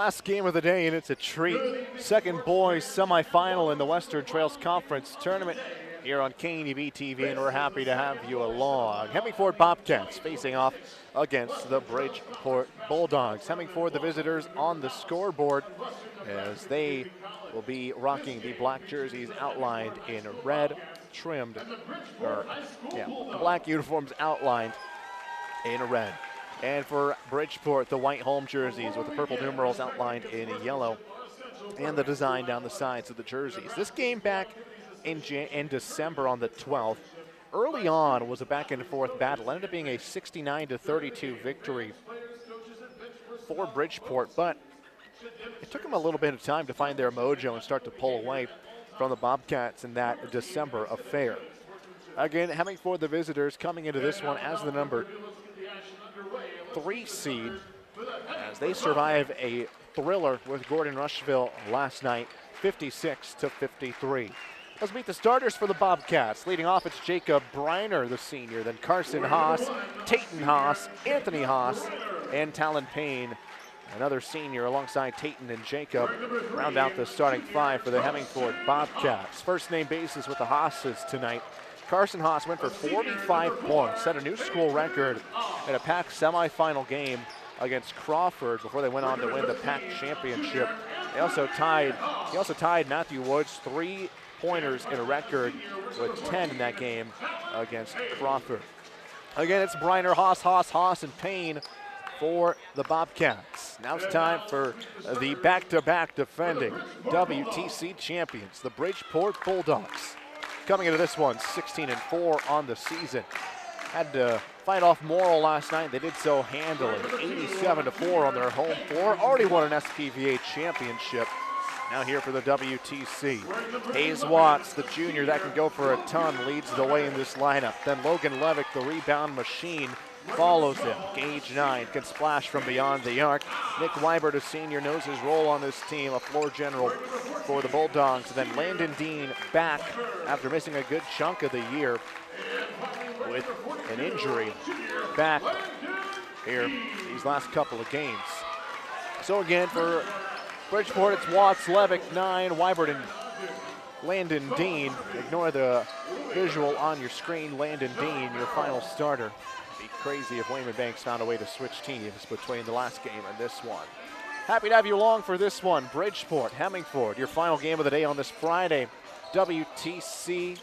last game of the day, and it's a treat. Second boys semifinal in the Western Trails Conference Tournament here on KNUB TV, and we're happy to have you along. Hemingford Bobcats facing off against the Bridgeport Bulldogs. Hemingford, the visitors, on the scoreboard as they will be rocking the black jerseys outlined in red, trimmed, black uniforms outlined in red. And for Bridgeport, the white home jerseys with the purple numerals outlined in yellow and the design down the sides of the jerseys. This game back in December on the 12th, early on was a back and forth battle. Ended up being a 69-32 victory for Bridgeport, but it took them a little bit of time to find their mojo and start to pull away from the Bobcats in that December affair. Again, Hemingford, the visitors, coming into this one as the number 3 seed as they survive a thriller with Gordon Rushville last night, 56-53. Let's meet the starters for the Bobcats. Leading off, it's Jacob Briner, the senior, then Carson Haas, Tayton Haas, Anthony Haas, and Talon Payne, another senior, alongside Tayton and Jacob, round out the starting five for the Hemingford Bobcats. First name basis with the Haas's tonight. Carson Haas went for 45 points, set a new school record in a PAC semifinal game against Crawford before they went on to win the PAC championship. He also tied Matthew Woods' 3-pointers in a record with 10 in that game against Crawford. Again, it's Briner, Haas, and Payne for the Bobcats. Now it's time for the back-to-back defending WTC champions, the Bridgeport Bulldogs. Coming into this one, 16-4 on the season. Had to fight off Morrill last night. They did so handily, 87-4 on their home floor. Already won an SPVA championship. Now here for the WTC. Hayes Watts, the junior that can go for a ton, leads the way in this lineup. Then Logan Levick, the rebound machine, follows him. Gage 9 can splash from beyond the arc. Nick Weibert, a senior, knows his role on this team, a floor general for the Bulldogs. And then Landon Dean back after missing a good chunk of the year with an injury, back here these last couple of games. So again, for Bridgeport, it's Watts, Levick, 9, Weibert, and Landon Dean. Ignore the visual on your screen. Landon Dean, your final starter. Be crazy if Wayman Banks found a way to switch teams between the last game and this one. Happy to have you along for this one. Bridgeport, Hemingford, your final game of the day on this Friday. WTC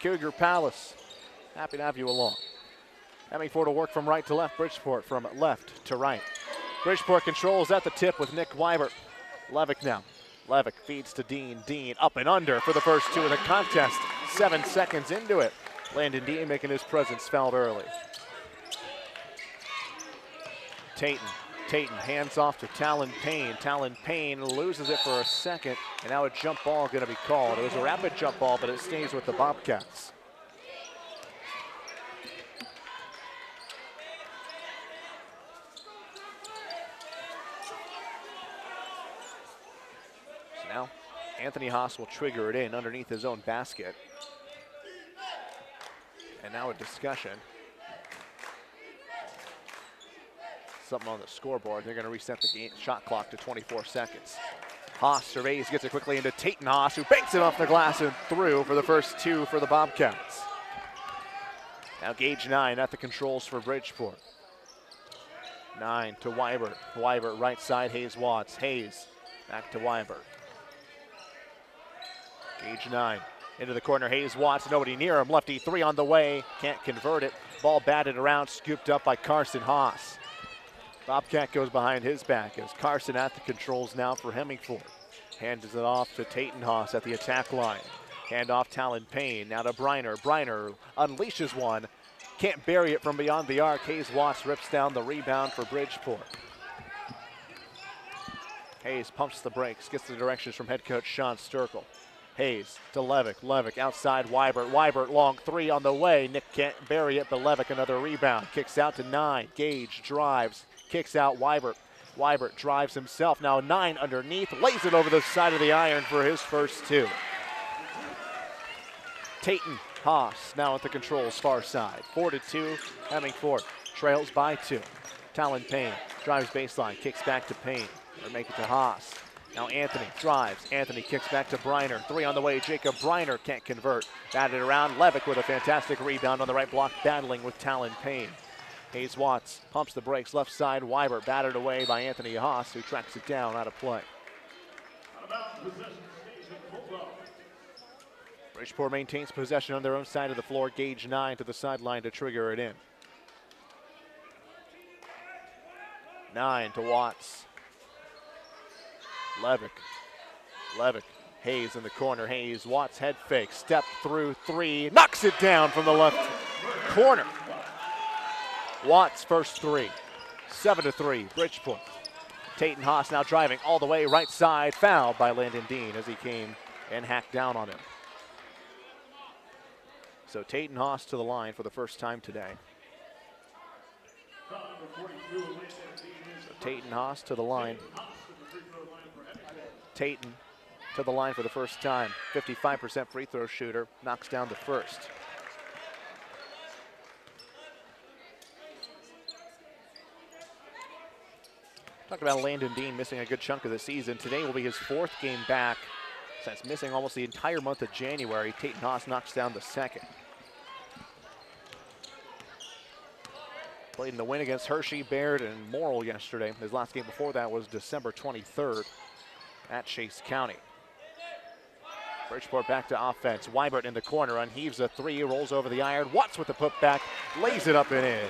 Cougar Palace. Happy to have you along. Hemingford will work from right to left, Bridgeport from left to right. Bridgeport controls at the tip with Nick Weibert. Levick now. Levick feeds to Dean. Dean up and under for the first two of the contest. 7 seconds into it. Landon Dean making his presence felt early. Tayton hands off to Talon Payne. Talon Payne loses it for a second, and now a jump ball going to be called. It was a rapid jump ball, but it stays with the Bobcats. So now Anthony Haas will trigger it in underneath his own basket. And now a discussion. Something on the scoreboard. They're going to reset the game shot clock to 24 seconds. Haas surveys, gets it quickly into Tayton Haas, who banks it off the glass and through for the first two for the Bobcats. Now Gage 9 at the controls for Bridgeport. 9 to Weibert. Weibert right side, Hayes Watts. Hayes back to Weibert. Gage 9. Into the corner, Hayes Watts, nobody near him. Lefty 3 on the way, can't convert it. Ball batted around, scooped up by Carson Haas. Bobcat goes behind his back as Carson at the controls now for Hemingford. Hands it off to Tayton Haas at the attack line. Hand off Talon Payne, now to Briner. Briner unleashes one, can't bury it from beyond the arc. Hayes Watts rips down the rebound for Bridgeport. Hayes pumps the brakes, gets the directions from head coach Sean Sturkle. Hayes to Levick. Levick outside Weibert. Weibert long 3 on the way. Nick can't bury it, but Levick another rebound. Kicks out to 9. Gage drives. Kicks out Weibert. Weibert drives himself. Now 9 underneath. Lays it over the side of the iron for his first 2. Tayton Haas now at the controls far side. 4-2. Hemingford trails by 2. Talon Payne drives baseline. Kicks back to Payne. Or make it to Haas. Now Anthony drives. Anthony kicks back to Briner. 3 on the way. Jacob Briner can't convert. Batted around. Levick with a fantastic rebound on the right block, battling with Talon Payne. Hayes Watts pumps the brakes left side. Weibert battered away by Anthony Haas, who tracks it down out of play. Bridgeport maintains possession on their own side of the floor. Gauge 9 to the sideline to trigger it in. 9 to Watts. Levick. Hayes in the corner. Hayes, Watts head fake. Step through 3. Knocks it down from the left corner. Watts first 3. 7-3, Bridgeport. Tatum Haas now driving all the way right side. Fouled by Landon Dean as he came and hacked down on him. So Tatum Haas to the line for the first time today. So Tatum Haas to the line. Tatum to the line for the first time. 55% free throw shooter, knocks down the first. Talked about Landon Dean missing a good chunk of the season. Today will be his 4th game back since missing almost the entire month of January. Tatum Haas knocks down the second. Played in the win against Hershey, Baird, and Morrill yesterday. His last game before that was December 23rd at Chase County. Bridgeport back to offense. Weibert in the corner, unheaves a 3, rolls over the iron. Watts with the putback, lays it up and in.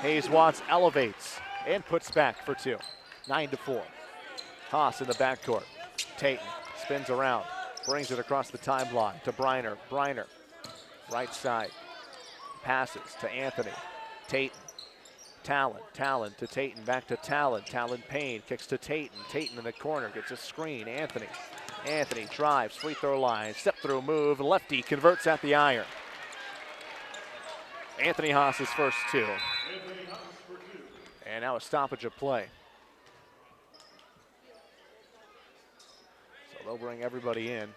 Hayes Watts elevates and puts back for 2. 9-4. Haas in the backcourt. Tatum spins around, brings it across the timeline to Briner. Briner, right side, passes to Anthony. Tatum. Talon to Tatum, back to Talon. Talon Payne kicks to Tatum. Tatum in the corner, gets a screen. Anthony drives, free throw line, step through move, lefty converts at the iron. Anthony Haas's first 2. And now a stoppage of play. So they'll bring everybody in and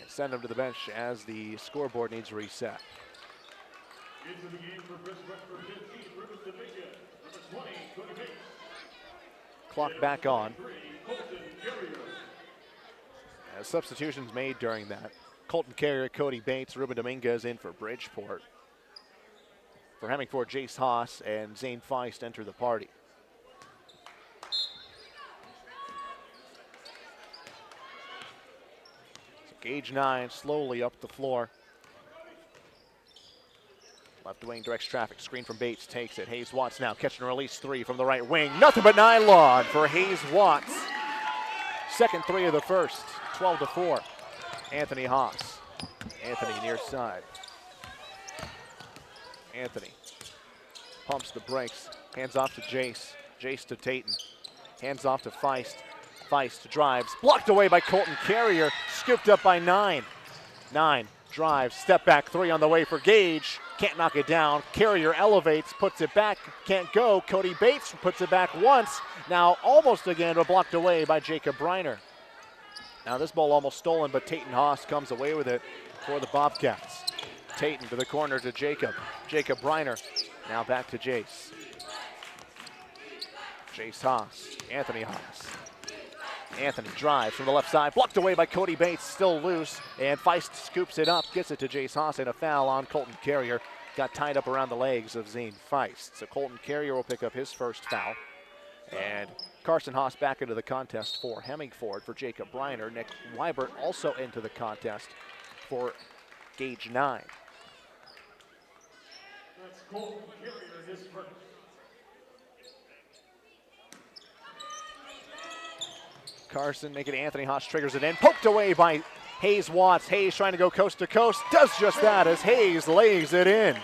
send them to the bench as the scoreboard needs reset. Into the game for Bridgeport for 15, Ruben Dominguez, number 20, Cody Bates. Clock back on. As substitutions made during that. Colton Carrier, Cody Bates, Ruben Dominguez in for Bridgeport. For Hemingford, Jace Haas and Zane Feist enter the party. So Gauge 9 slowly up the floor. Left wing directs traffic, screen from Bates, takes it. Hayes Watts now, catch and release 3 from the right wing. Nothing but nylon for Hayes Watts. Second 3 of the first, 12-4. Anthony Haas. Anthony near side. Anthony pumps the brakes, hands off to Jace. Jace to Tatum, hands off to Feist. Feist drives, blocked away by Colton Carrier, scooped up by 9. 9 drives, step back 3 on the way for Gage. Can't knock it down. Carrier elevates, puts it back, can't go. Cody Bates puts it back once. Now almost again, but blocked away by Jacob Briner. Now this ball almost stolen, but Tatum Haas comes away with it for the Bobcats. Tatum to the corner to Jacob. Jacob Briner. Now back to Jace. Jace Haas. Anthony Haas. Anthony drives from the left side, blocked away by Cody Bates, still loose, and Feist scoops it up, gets it to Jace Haas, and a foul on Colton Carrier. Got tied up around the legs of Zane Feist. So Colton Carrier will pick up his first foul. And Carson Haas back into the contest for Hemingford for Jacob Briner. Nick Weibert also into the contest for Gauge 9. That's Colton Carrier, his first. Carson making Anthony Haas, triggers it in, poked away by Hayes Watts. Hayes trying to go coast to coast, does just that as Hayes lays it in.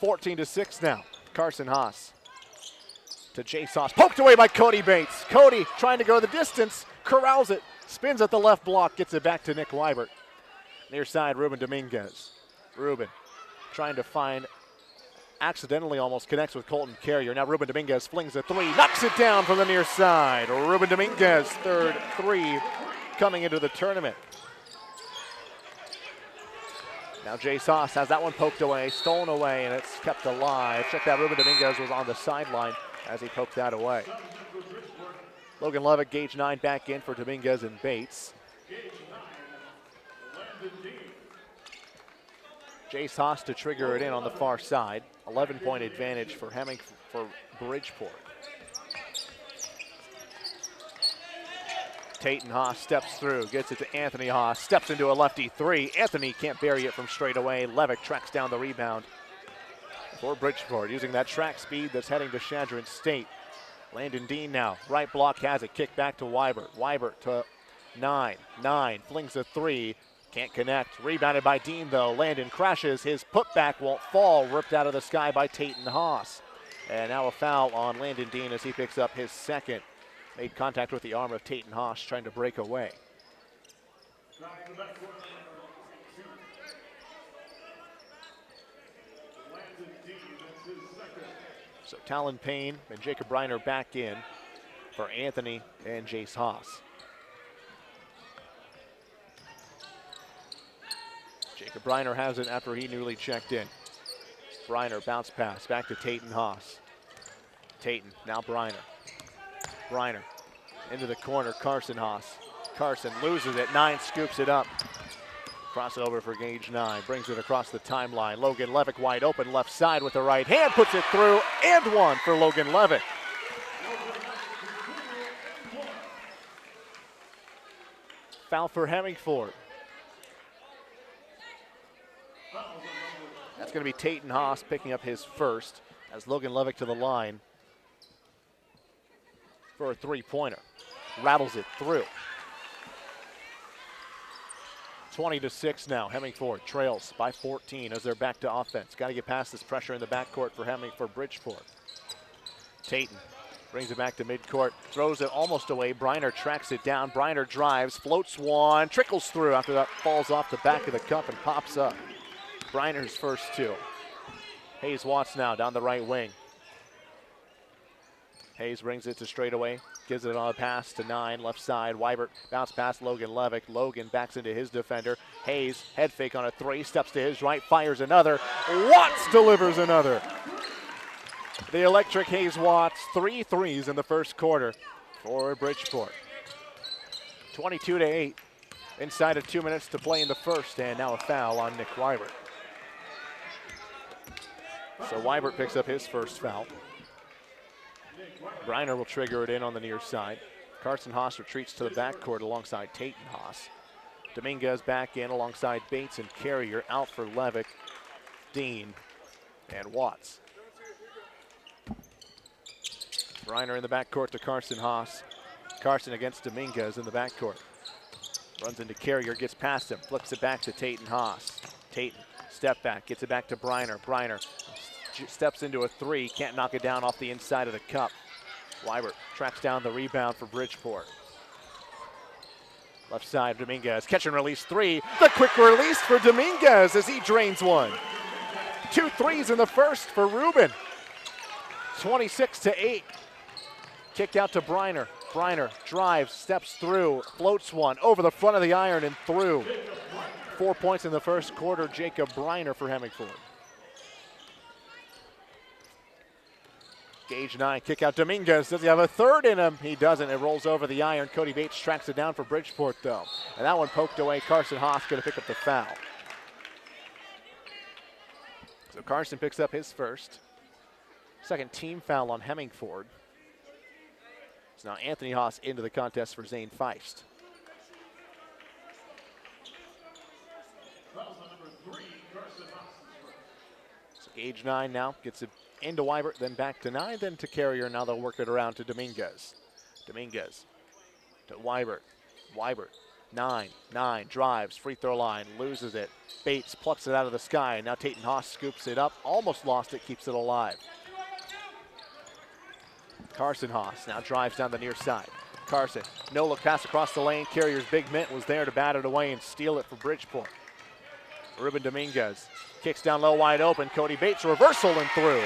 14-6 now. Carson Haas to Jace Haas, poked away by Cody Bates. Cody trying to go the distance, corrals it, spins at the left block, gets it back to Nick Weibert. Near side, Ruben Dominguez. Ruben trying to find, accidentally almost connects with Colton Carrier. Now Ruben Dominguez flings a 3, knocks it down from the near side. Ruben Dominguez, third 3 coming into the tournament. Now Jace Haas has that one poked away, stolen away, and it's kept alive. Check that, Ruben Dominguez was on the sideline as he poked that away. Logan Levick, gauge 9, back in for Dominguez and Bates. Jace Haas to trigger it in on the far side. 11-point advantage for for Bridgeport. Tatum Haas steps through, gets it to Anthony Haas, steps into a lefty three. Anthony can't bury it from straight away. Levick tracks down the rebound for Bridgeport, using that track speed that's heading to Chadron State. Landon Dean now, right block has it, kick back to Weibert. Weibert to 9, flings a three, can't connect. Rebounded by Dean though, Landon crashes, his putback won't fall, ripped out of the sky by Tatum Haas. And now a foul on Landon Dean as he picks up his second. Made contact with the arm of Tatum Haas, trying to break away. So Talon Payne and Jacob Briner back in for Anthony and Jace Haas. Jacob Briner has it after he newly checked in. Briner bounce pass back to Tatum Haas. Tatum, now Briner. Briner into the corner, Carson Haas. Carson loses it, 9 scoops it up. Crossover for gauge 9, brings it across the timeline. Logan Levick wide open, left side with the right hand, puts it through, and one for Logan Levick. Foul for Hemingford. That's going to be Tatum Haas picking up his first as Logan Levick to the line for a three-pointer. Rattles it through. 20-6 now. Hemingford trails by 14 as they're back to offense. Got to get past this pressure in the backcourt for Bridgeport. Tatum brings it back to midcourt, throws it almost away. Briner tracks it down. Briner drives, floats one, trickles through after that falls off the back of the cup and pops up. Briner's first two. Hayes Watts now down the right wing. Hayes brings it to straightaway, gives it on a pass to 9, left side. Weibert bounce past Logan Levick. Logan backs into his defender. Hayes, head fake on a 3, steps to his right, fires another. Watts delivers another. The electric Hayes Watts, 3 threes in the first quarter for Bridgeport. 22-8, inside of 2 minutes to play in the first, and now a foul on Nick Weibert. So Weibert picks up his first foul. Briner will trigger it in on the near side. Carson Haas retreats to the backcourt alongside Tatum Haas. Dominguez back in alongside Bates and Carrier. Out for Levick, Dean, and Watts. Briner in the backcourt to Carson Haas. Carson against Dominguez in the backcourt. Runs into Carrier, gets past him, flips it back to Tatum Haas. Tatum, step back, gets it back to Briner. Briner steps into a 3, can't knock it down off the inside of the cup. Weibert tracks down the rebound for Bridgeport. Left side, Dominguez, catch and release 3. The quick release for Dominguez as he drains one. 2 threes in the first for Ruben. 26-8. Kick out to Briner. Briner drives, steps through, floats one over the front of the iron and through. 4 points in the first quarter, Jacob Briner for Hemingford. Gauge 9, kick out Dominguez. Does he have a third in him? He doesn't. It rolls over the iron. Cody Bates tracks it down for Bridgeport, though. And that one poked away. Carson Haas going to pick up the foul. So Carson picks up his first. Second team foul on Hemingford. So now Anthony Haas into the contest for Zane Feist. So Gauge 9 now gets it into Weibert, then back to 9, then to Carrier. Now they'll work it around to Dominguez. Dominguez to Weibert. Weibert, 9, drives, free throw line, loses it. Bates plucks it out of the sky. Now Tatum Haas scoops it up, almost lost it, keeps it alive. Carson Haas now drives down the near side. Carson, no look pass across the lane. Carrier's big mint was there to bat it away and steal it for Bridgeport. Ruben Dominguez kicks down low, wide open. Cody Bates reversal and through.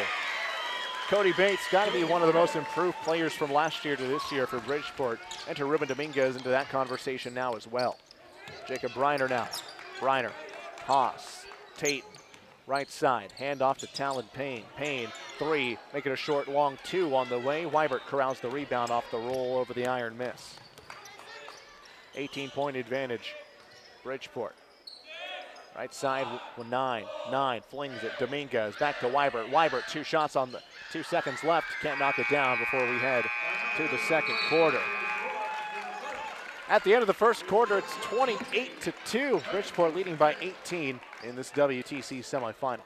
Cody Bates got to be one of the most improved players from last year to this year for Bridgeport. Enter Ruben Dominguez into that conversation now as well. Jacob Briner now. Briner, Haas, Tate, right side, hand off to Talon Payne. Payne, 3, make it a short, long 2 on the way. Weibert corrals the rebound off the roll over the iron miss. 18-point advantage, Bridgeport. Right side with 9. 9 flings it. Dominguez back to Weibert. Weibert, 2 shots on the 2 seconds left. Can't knock it down before we head to the second quarter. At the end of the first quarter, it's 28-2. Bridgeport leading by 18 in this WTC semifinal.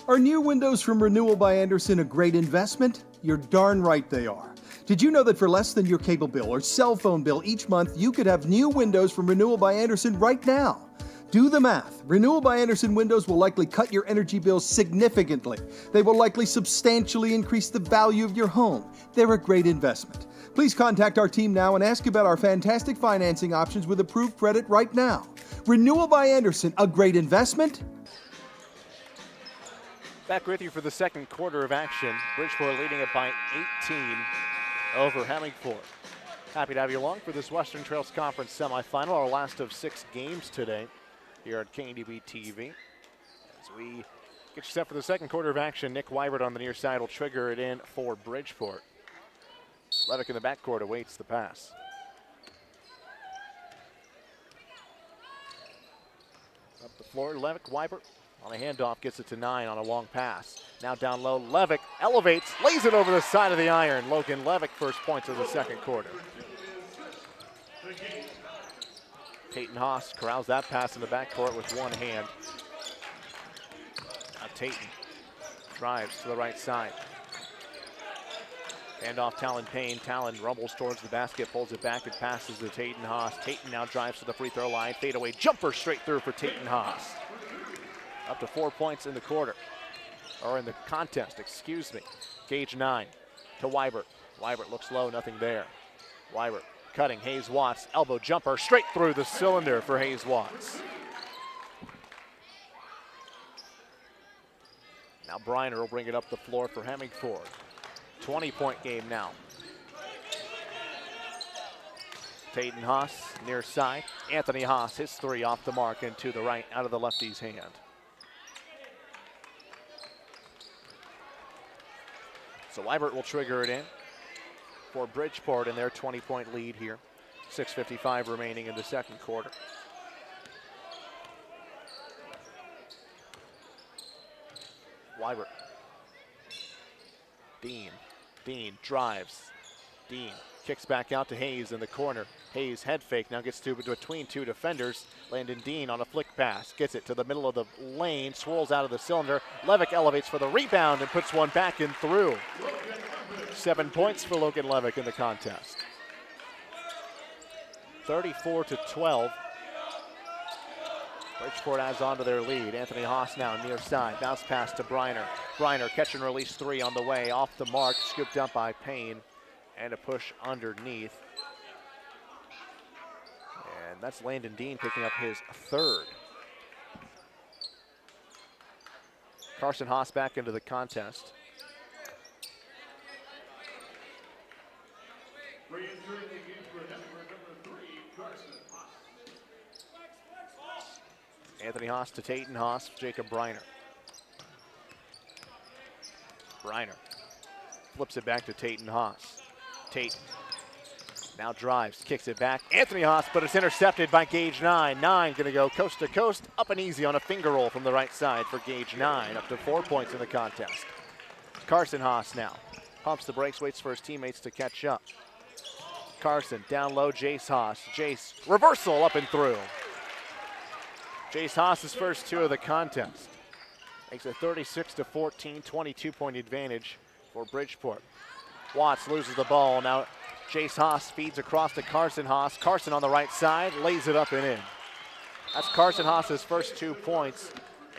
Are new windows from Renewal by Andersen a great investment? You're darn right they are. Did you know that for less than your cable bill or cell phone bill each month, you could have new windows from Renewal by Andersen right now? Do the math. Renewal by Andersen windows will likely cut your energy bill significantly. They will likely substantially increase the value of your home. They're a great investment. Please contact our team now and ask about our fantastic financing options with approved credit right now. Renewal by Andersen, a great investment? Back with you for the second quarter of action. Bridgeport leading it by 18 over Hemingford. Happy to have you along for this Western Trails Conference semifinal, our last of 6 games today here at KDB TV. As we get you set for the second quarter of action, Nick Weibert on the near side will trigger it in for Bridgeport. Levick in the backcourt awaits the pass. Up the floor, Levick, Weibert. On a handoff, gets it to 9 on a long pass. Now down low, Levick elevates, lays it over the side of the iron. Logan Levick, first points of the second quarter. Peyton Haas corrals that pass in the backcourt with one hand. Now Tayton drives to the right side. Handoff, Talon Payne. Talon rumbles towards the basket, pulls it back and passes to Tayton Haas. Tayton now drives to the free throw line. Fadeaway jumper straight through for Tayton Haas. Up to 4 points in the quarter, or in the contest, excuse me. Gage 9 to Weibert. Weibert looks low, nothing there. Weibert cutting, Hayes Watts, elbow jumper, straight through the cylinder for Hayes Watts. Now Briner will bring it up the floor for Hemingford. 20-point game now. Tayton Haas, near side. Anthony Haas hits 3 off the mark and to the right, out of the lefty's hand. So Weibert will trigger it in for Bridgeport in their 20-point lead here. 6:55 remaining in the second quarter. Weibert. Dean drives. Dean kicks back out to Hayes in the corner. Hayes head fake, now gets to between 2 defenders. Landon Dean on a flick pass, gets it to the middle of the lane, swirls out of the cylinder. Levick elevates for the rebound and puts one back and through. 7 points for Logan Levick in the contest. 34-12. Bridgeport adds on to their lead. Anthony Haas now near side. Bounce pass to Briner. Briner catch and release 3 on the way. Off the mark, scooped up by Payne. And a push underneath. And that's Landon Dean picking up his 3rd. Carson Haas back into the contest. Anthony Haas to Tayton Haas, Jacob Briner. Briner flips it back to Tayton Haas. Tate now drives, kicks it back. Anthony Haas, but it's intercepted by Gage 9. 9 gonna go coast to coast, up and easy on a finger roll from the right side for Gage 9, up to 4 points in the contest. Carson Haas now pumps the brakes, waits for his teammates to catch up. Carson down low, Jace Haas. Jace, reversal up and through. Jace Haas's first 2 of the contest. Makes it 36-14, 22-point advantage for Bridgeport. Watts loses the ball. Now Jace Haas feeds across to Carson Haas. Carson on the right side, lays it up and in. That's Carson Haas's first 2 points,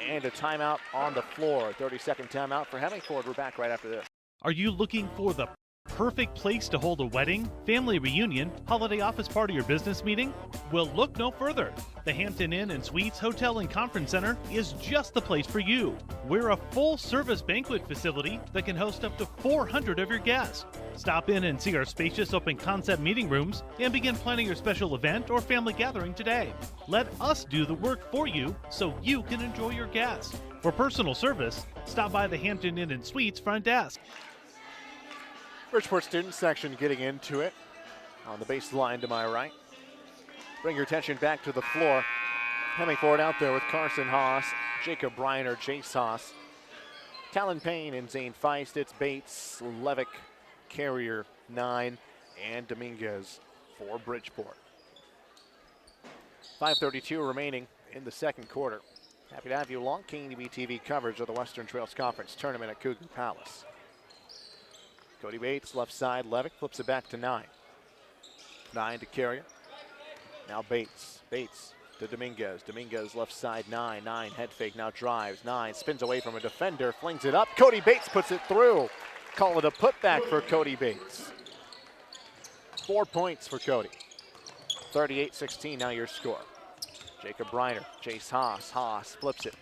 And a timeout on the floor. 30-second timeout for Hemingford. We're back right after this. Are you looking for the perfect place to hold a wedding, family reunion, holiday office party, or business meeting? Well, look no further. The Hampton Inn and Suites Hotel and Conference Center is just the place for you. We're a full-service banquet facility that can host up to 400 of your guests. Stop in and see our spacious open-concept meeting rooms and begin planning your special event or family gathering today. Let us do the work for you so you can enjoy your guests. For personal service, stop by the Hampton Inn and Suites front desk. Bridgeport student section getting into it on the baseline to my right. Bring your attention back to the floor. Hemingford out there with Carson Haas, Jacob Briner, Jace Haas, Talon Payne and Zane Feist. It's Bates, Levick, Carrier, 9, and Dominguez for Bridgeport. 5:32 remaining in the second quarter. Happy to have you along. KNEB TV coverage of the Western Trails Conference Tournament at Cougar Palace. Cody Bates, left side. Levick flips it back to 9. 9 to Carrier. Now Bates. Bates to Dominguez. Dominguez, left side, 9. 9, head fake, now drives. 9, spins away from a defender, flings it up. Cody Bates puts it through. Call it a putback for Cody Bates. 4 points for Cody. 38-16 now your score. Jacob Briner, Jace Haas. Haas flips it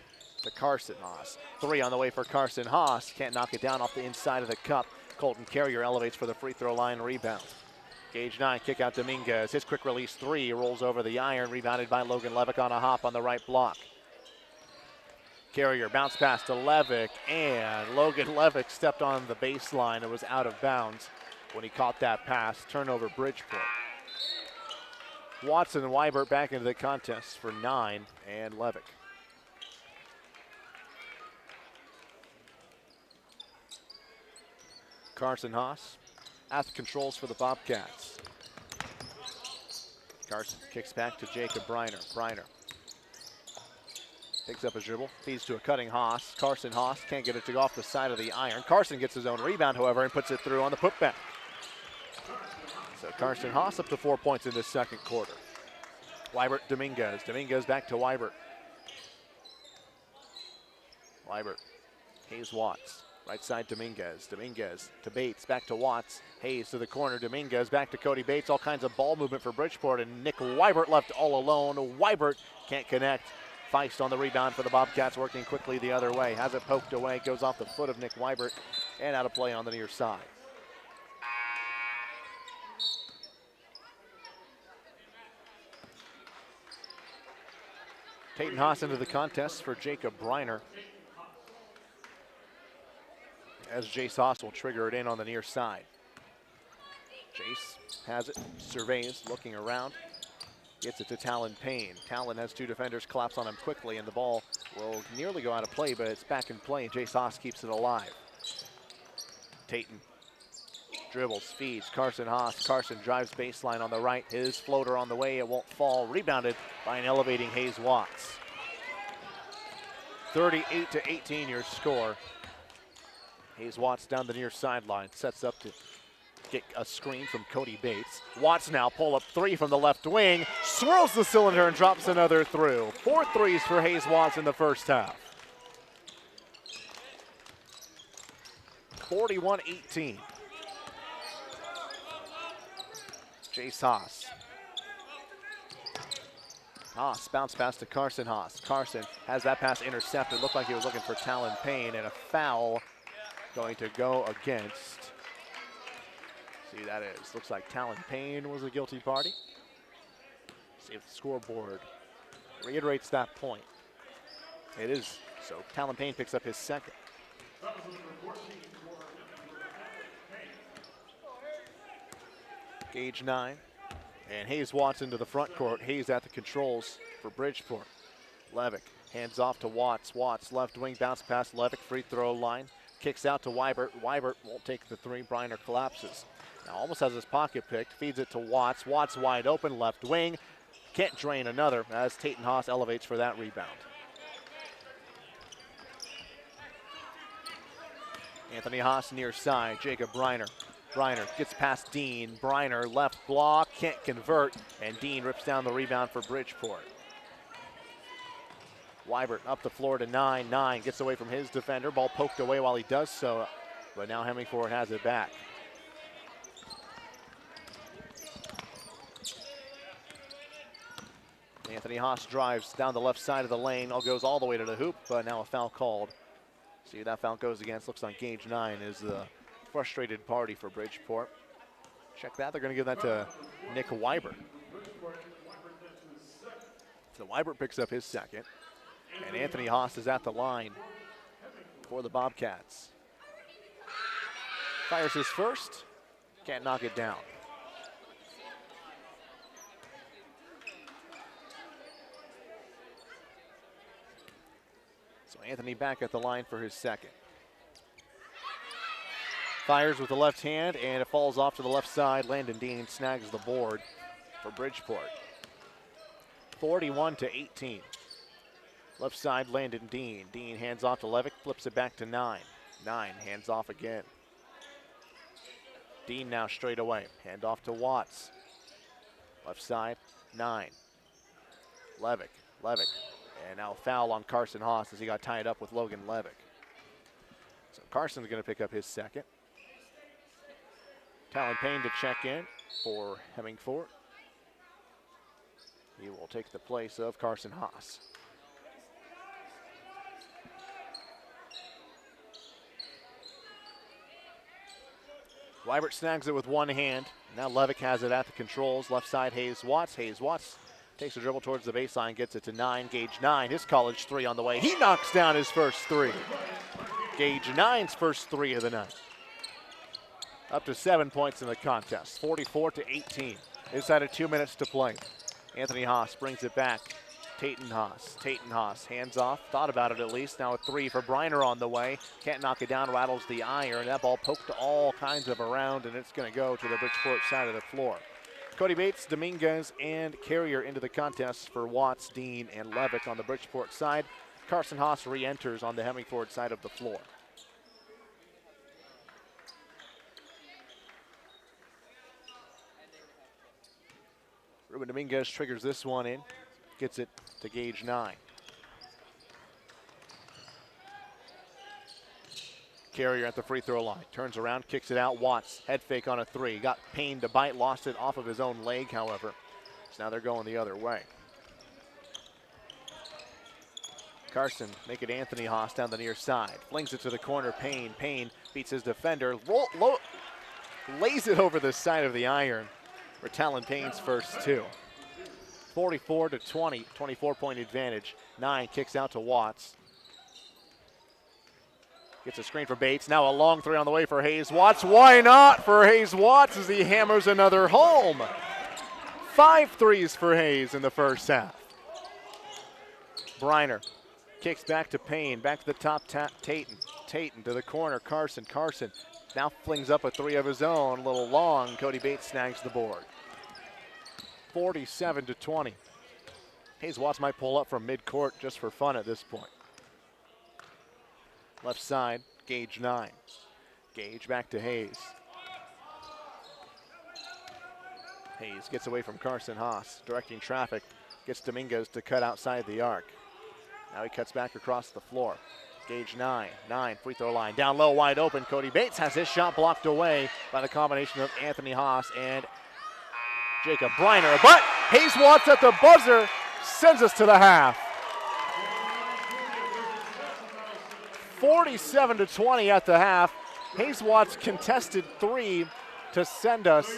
to Carson Haas. 3 on the way for Carson Haas. Can't knock it down off the inside of the cup. Colton Carrier elevates for the free throw line rebound. Gauge 9, kick out Dominguez. His quick release 3 rolls over the iron, rebounded by Logan Levick on a hop on the right block. Carrier bounce pass to Levick, and Logan Levick stepped on the baseline and was out of bounds when he caught that pass. Turnover Bridgeport. Watson and Weibert back into the contest for 9 and Levick. Carson Haas at the controls for the Bobcats. Carson kicks back to Jacob Briner. Briner picks up a dribble, feeds to a cutting Haas. Carson Haas can't get it to go off the side of the iron. Carson gets his own rebound, however, and puts it through on the putback. So Carson Haas up to 4 points in this second quarter. Weibert, Dominguez. Dominguez back to Weibert. Weibert, Hayes Watts. Right side Dominguez. Dominguez to Bates, back to Watts. Hayes to the corner. Dominguez back to Cody Bates. All kinds of ball movement for Bridgeport, and Nick Weibert left all alone. Weibert can't connect. Feist on the rebound for the Bobcats, working quickly the other way. Has it poked away, goes off the foot of Nick Weibert, and out of play on the near side. Tatum Haas into the contest for Jacob Briner, as Jace Haas will trigger it in on the near side. Jace has it, surveys, looking around, gets it to Talon Payne. Talon has 2 defenders collapse on him quickly, and the ball will nearly go out of play, but it's back in play, and Jace Haas keeps it alive. Tatum dribbles, feeds, Carson Haas. Carson drives baseline on the right, his floater on the way, it won't fall. Rebounded by an elevating Hayes Watts. 38-18 your score. Hayes Watts down the near sideline, sets up to get a screen from Cody Bates. Watts now pull up 3 from the left wing, swirls the cylinder and drops another through. 4 threes for Hayes Watts in the first half. 41-18. Jace Haas. Haas bounce pass to Carson Haas. Carson has that pass intercepted. Looked like he was looking for Talon Payne, and a foul going to go against. See who that is. Looks like Talon Payne was a guilty party. See if the scoreboard reiterates that point. It is. So Talon Payne picks up his second. Gauge 9. And Hayes Watts into the front court. Hayes at the controls for Bridgeport. Levick hands off to Watts. Watts left wing bounce pass. Levick free throw line. Kicks out to Weibert. Weibert won't take the 3. Briner collapses. Now almost has his pocket picked. Feeds it to Watts. Watts wide open left wing. Can't drain another as Tatum Haas elevates for that rebound. Anthony Haas near side. Jacob Briner. Briner gets past Dean. Briner left block, can't convert, and Dean rips down the rebound for Bridgeport. Weibert up the floor to 9. 9 gets away from his defender. Ball poked away while he does so, but now Hemingford has it back. Anthony Haas drives down the left side of the lane, goes all the way to the hoop, but now a foul called. See who that foul goes against. Looks on gauge 9 is the frustrated party for Bridgeport. Check that. They're going to give that to Nick Weibert. So Weibert picks up his second. And Anthony Haas is at the line for the Bobcats. Fires his first. Can't knock it down. So Anthony back at the line for his second. Fires with the left hand, and it falls off to the left side. Landon Dean snags the board for Bridgeport. 41-18. Left side, Landon Dean. Dean hands off to Levick, flips it back to 9. 9 hands off again. Dean now straight away. Hand off to Watts. Left side, 9. Levick. And now a foul on Carson Haas as he got tied up with Logan Levick. So Carson's going to pick up his second. Talon Payne to check in for Hemingford. He will take the place of Carson Haas. Weibert snags it with one hand. Now Levick has it at the controls. Left side, Hayes Watts. Hayes Watts takes a dribble towards the baseline, gets it to 9. Gage 9, his college three on the way. He knocks down his first three. Gage 9's first three of the night. Up to 7 points in the contest, 44-18. Inside of 2 minutes to play. Anthony Haas brings it back. Tatum Haas, hands off, thought about it at least. Now a three for Briner on the way. Can't knock it down, rattles the iron. That ball poked all kinds of around, and it's going to go to the Bridgeport side of the floor. Cody Bates, Dominguez, and Carrier into the contest for Watts, Dean, and Levick on the Bridgeport side. Carson Haas re-enters on the Hemingford side of the floor. Ruben Dominguez triggers this one in, gets it to Gage 9. Carrier at the free throw line, turns around, kicks it out. Watts, head fake on a three. Got Payne to bite, lost it off of his own leg, however. So now they're going the other way. Carson, make it Anthony Haas down the near side. Flings it to the corner, Payne. Payne beats his defender, lays it over the side of the iron for Talon Payne's first two. 44-20, 24-point advantage. 9 kicks out to Watts. Gets a screen for Bates. Now a long three on the way for Hayes Watts. Why not for Hayes Watts as he hammers another home? 5 threes for Hayes in the first half. Briner kicks back to Payne. Back to the top, Tatum. Tatum to the corner, Carson. Carson now flings up a three of his own. A little long. Cody Bates snags the board. 47-20. Hayes Watts might pull up from midcourt just for fun at this point. Left side, Gage 9. Gage back to Hayes. Hayes gets away from Carson Haas, directing traffic. Gets Dominguez to cut outside the arc. Now he cuts back across the floor. Gage 9, free throw line. Down low, wide open. Cody Bates has his shot blocked away by the combination of Anthony Haas and Jacob Briner. But Hayes Watts at the buzzer sends us to the half. 47-20 at the half. Hayes Watts contested three to send us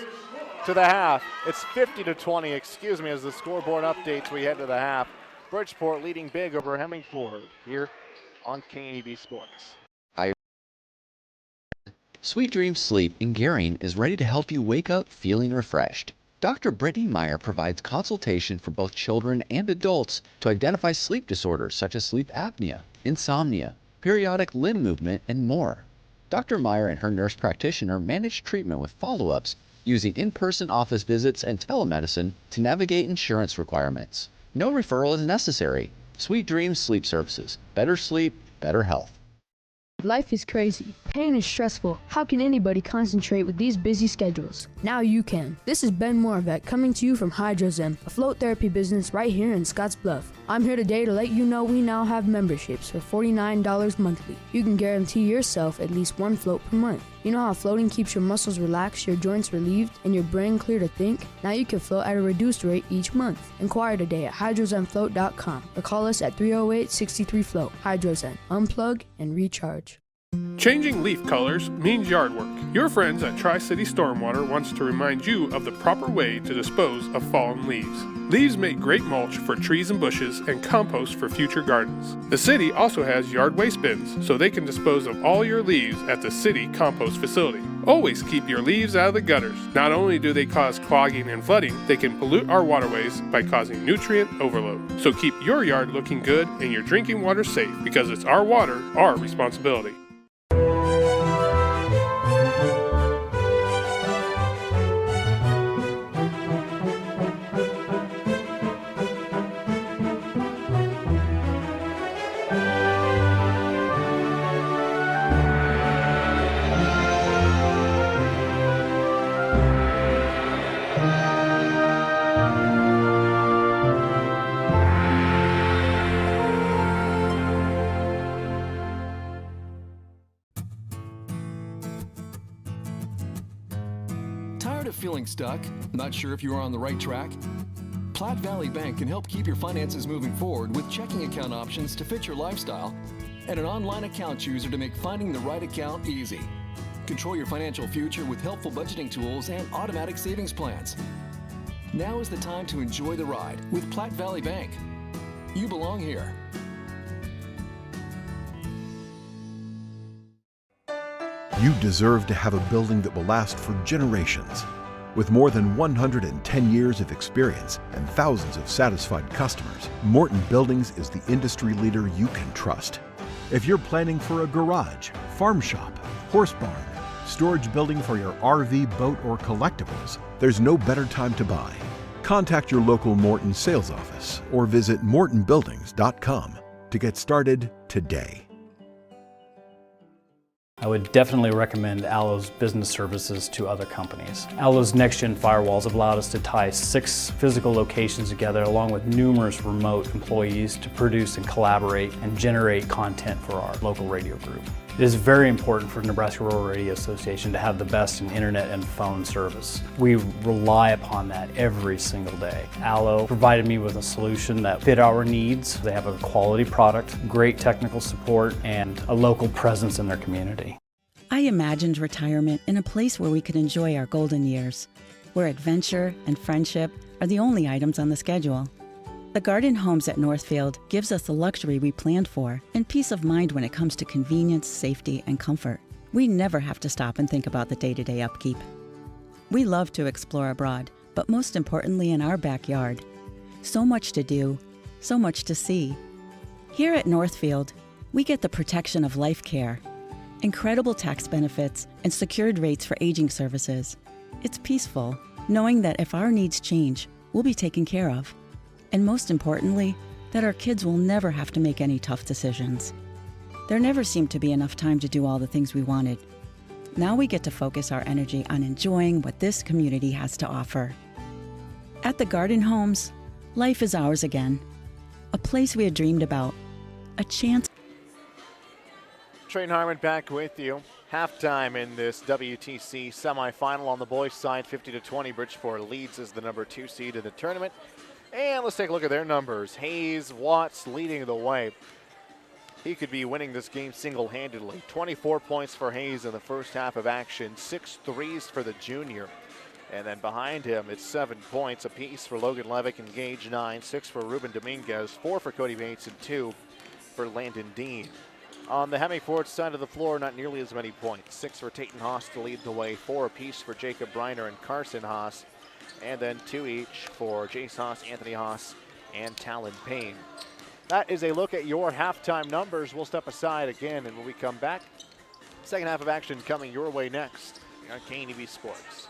to the half. It's 50-20, excuse me, as the scoreboard updates. We head to the half. Bridgeport leading big over Hemingford here on KNEB Sports. Sweet Dream Sleep in Gering is ready to help you wake up feeling refreshed. Dr. Brittany Meyer provides consultation for both children and adults to identify sleep disorders such as sleep apnea, insomnia, periodic limb movement, and more. Dr. Meyer and her nurse practitioner manage treatment with follow-ups using in-person office visits and telemedicine to navigate insurance requirements. No referral is necessary. Sweet Dreams Sleep Services. Better sleep, better health. Life is crazy. Pain is stressful. How can anybody concentrate with these busy schedules? Now you can. This is Ben Moravec coming to you from Hydrozen, a float therapy business right here in Scottsbluff. I'm here today to let you know we now have memberships for $49 monthly. You can guarantee yourself at least one float per month. You know how floating keeps your muscles relaxed, your joints relieved, and your brain clear to think? Now you can float at a reduced rate each month. Inquire today at hydrozenfloat.com or call us at 308-63-FLOAT. Hydrozen. Unplug and recharge. Changing leaf colors means yard work. Your friends at Tri-City Stormwater wants to remind you of the proper way to dispose of fallen leaves. Leaves make great mulch for trees and bushes and compost for future gardens. The city also has yard waste bins, so they can dispose of all your leaves at the city compost facility. Always keep your leaves out of the gutters. Not only do they cause clogging and flooding, they can pollute our waterways by causing nutrient overload. So keep your yard looking good and your drinking water safe, because it's our water, our responsibility. Tired of feeling stuck? Not sure if you are on the right track? Platte Valley Bank can help keep your finances moving forward with checking account options to fit your lifestyle and an online account chooser to make finding the right account easy. Control your financial future with helpful budgeting tools and automatic savings plans. Now is the time to enjoy the ride with Platte Valley Bank. You belong here. You deserve to have a building that will last for generations. With more than 110 years of experience and thousands of satisfied customers, Morton Buildings is the industry leader you can trust. If you're planning for a garage, farm shop, horse barn, storage building for your RV, boat, or collectibles, there's no better time to buy. Contact your local Morton sales office or visit mortonbuildings.com to get started today. I would definitely recommend Allo's business services to other companies. Allo's next-gen firewalls have allowed us to tie 6 physical locations together along with numerous remote employees to produce and collaborate and generate content for our local radio group. It is very important for Nebraska Rural Radio Association to have the best in internet and phone service. We rely upon that every single day. Allo provided me with a solution that fit our needs. They have a quality product, great technical support, and a local presence in their community. I imagined retirement in a place where we could enjoy our golden years, where adventure and friendship are the only items on the schedule. The Garden Homes at Northfield gives us the luxury we planned for and peace of mind when it comes to convenience, safety, and comfort. We never have to stop and think about the day-to-day upkeep. We love to explore abroad, but most importantly in our backyard. So much to do, so much to see. Here at Northfield, we get the protection of life care, incredible tax benefits, and secured rates for aging services. It's peaceful, knowing that if our needs change, we'll be taken care of. And most importantly, that our kids will never have to make any tough decisions. There never seemed to be enough time to do all the things we wanted. Now we get to focus our energy on enjoying what this community has to offer. At the Garden Homes, life is ours again. A place we had dreamed about. A chance. Trey Harmon back with you. Halftime in this WTC semifinal on the boys' side, 50-20. Bridgeport leads as the number 2 seed in the tournament. And let's take a look at their numbers. Hayes Watts leading the way. He could be winning this game single-handedly. 24 points for Hayes in the first half of action. 6 threes for the junior. And then behind him, it's 7 points apiece for Logan Levick and Gage 9. 6 for Ruben Dominguez. 4 for Cody Bates and 2 for Landon Dean. On the Hemingford side of the floor, not nearly as many points. 6 for Tayton Haas to lead the way. 4 apiece for Jacob Briner and Carson Haas. And then 2 each for Jace Haas, Anthony Haas, and Talon Payne. That is a look at your halftime numbers. We'll step aside again, and when we come back, second half of action coming your way next on KNEB Sports.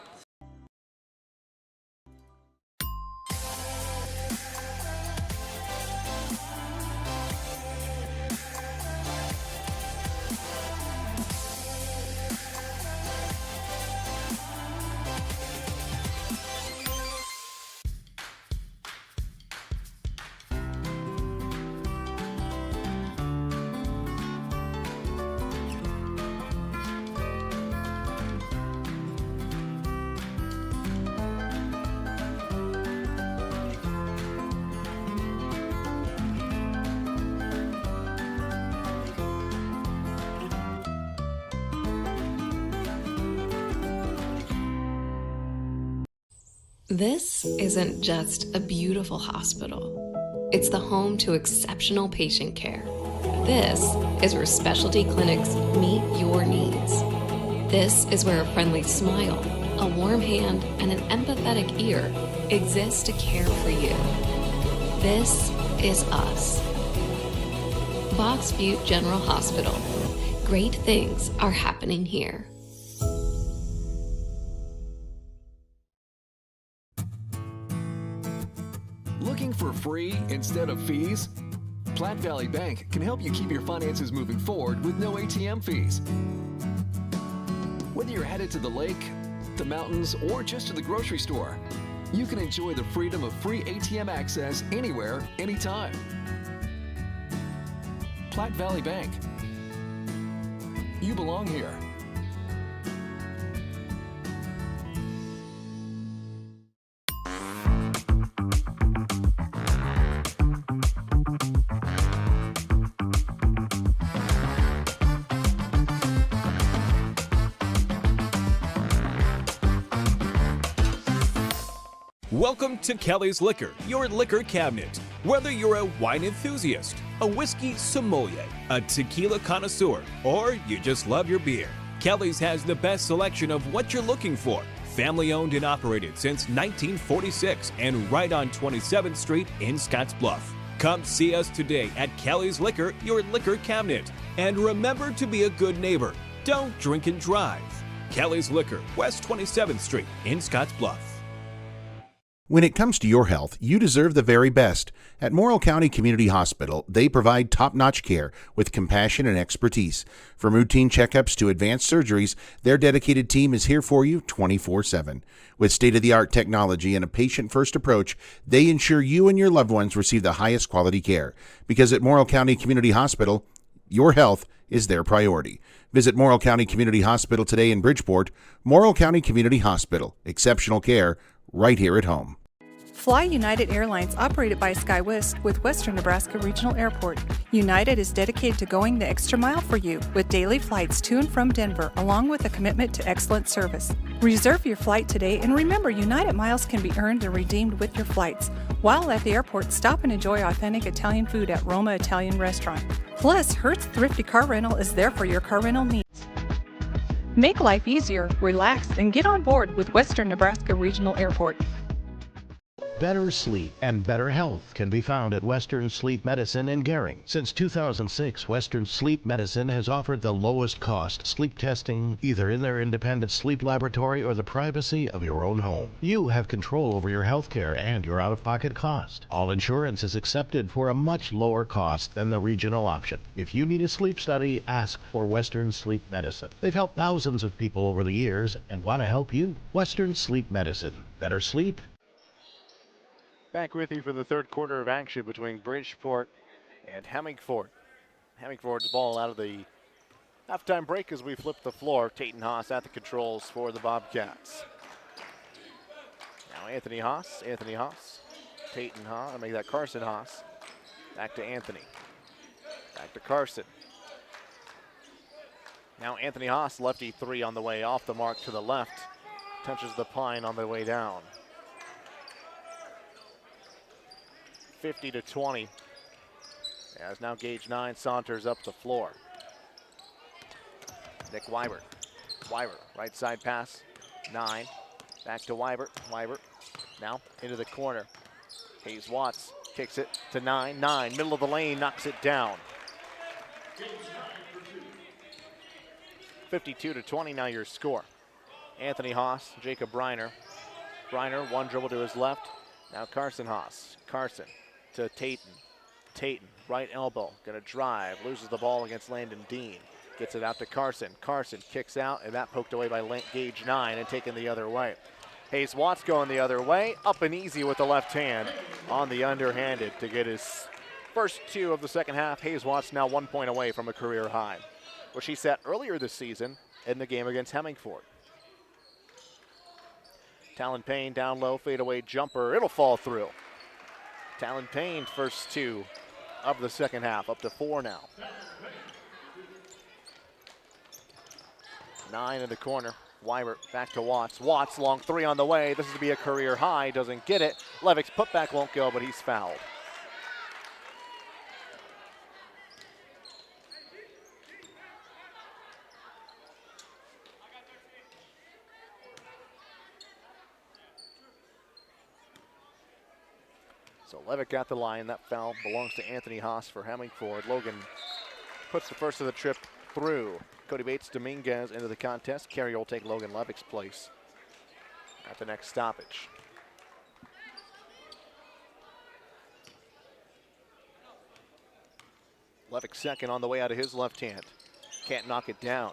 This isn't just a beautiful hospital. It's the home to exceptional patient care. This is where specialty clinics meet your needs. This is where a friendly smile, a warm hand, and an empathetic ear exist to care for you. This is us. Box Butte General Hospital. Great things are happening here. Looking for free instead of fees? Platte Valley Bank can help you keep your finances moving forward with no ATM fees. Whether you're headed to the lake, the mountains, or just to the grocery store, you can enjoy the freedom of free ATM access anywhere, anytime. Platte Valley Bank. You belong here. Welcome to Kelly's Liquor, your liquor cabinet. Whether you're a wine enthusiast, a whiskey sommelier, a tequila connoisseur, or you just love your beer, Kelly's has the best selection of what you're looking for. Family owned and operated since 1946 and right on 27th Street in Scottsbluff. Come see us today at Kelly's Liquor, your liquor cabinet. And remember to be a good neighbor. Don't drink and drive. Kelly's Liquor, West 27th Street in Scottsbluff. When it comes to your health, you deserve the very best. At Morrill County Community Hospital, they provide top-notch care with compassion and expertise. From routine checkups to advanced surgeries, their dedicated team is here for you 24/7. With state-of-the-art technology and a patient-first approach, they ensure you and your loved ones receive the highest quality care. Because at Morrill County Community Hospital, your health is their priority. Visit Morrill County Community Hospital today in Bridgeport. Morrill County Community Hospital. Exceptional care right here at home. Fly United Airlines, operated by SkyWest with Western Nebraska Regional Airport. United is dedicated to going the extra mile for you with daily flights to and from Denver, along with a commitment to excellent service. Reserve your flight today, and remember, United miles can be earned and redeemed with your flights. While at the airport, stop and enjoy authentic Italian food at Roma Italian Restaurant. Plus, Hertz Thrifty Car Rental is there for your car rental needs. Make life easier, relax, and get on board with Western Nebraska Regional Airport. Better sleep and better health can be found at Western Sleep Medicine in Gering. Since 2006, Western Sleep Medicine has offered the lowest cost sleep testing either in their independent sleep laboratory or the privacy of your own home. You have control over your health care and your out-of-pocket cost. All insurance is accepted for a much lower cost than the regional option. If you need a sleep study, ask for Western Sleep Medicine. They've helped thousands of people over the years and want to help you. Western Sleep Medicine. Better sleep. Back with you for the third quarter of action between Bridgeport and Hemingford. Hemingford's ball out of the halftime break as we flip the floor. Tatum Haas at the controls for the Bobcats. Now Anthony Haas. Tatum Haas, I'll make that Carson Haas. Back to Anthony. Back to Carson. Now Anthony Haas, lefty three on the way off the mark to the left. Touches the pine on the way down. 50-20. As now Gage 9 saunters up the floor. Nick Weibert. Right side pass. 9. Back to Weibert. Now into the corner. Hayes Watts kicks it to 9. 9, middle of the lane, knocks it down. 52-20 now your score. Anthony Haas, Jacob Briner. Briner, one dribble to his left. Now Carson Haas. Carson to Tatum, right elbow, gonna drive, loses the ball against Landon Dean. Gets it out to Carson. Carson kicks out, and that poked away by Gage 9 and taken the other way. Hayes Watts going the other way, up and easy with the left hand on the underhanded to get his first two of the second half. Hayes Watts now 1 point away from a career high, which he set earlier this season in the game against Hemingford. Talon Payne down low, fadeaway jumper, it'll fall through. Talon Payne, first two of the second half, up to 4 now. 9 in the corner. Weibert back to Watts. Watts, long three on the way. This is to be a career high. Doesn't get it. Levick's putback won't go, but he's fouled. So Levick at the line. That foul belongs to Anthony Haas for Hemingford. Logan puts the first of the trip through. Cody Bates, Dominguez into the contest. Carrier will take Logan Levick's place at the next stoppage. Levick second on the way out of his left hand. Can't knock it down.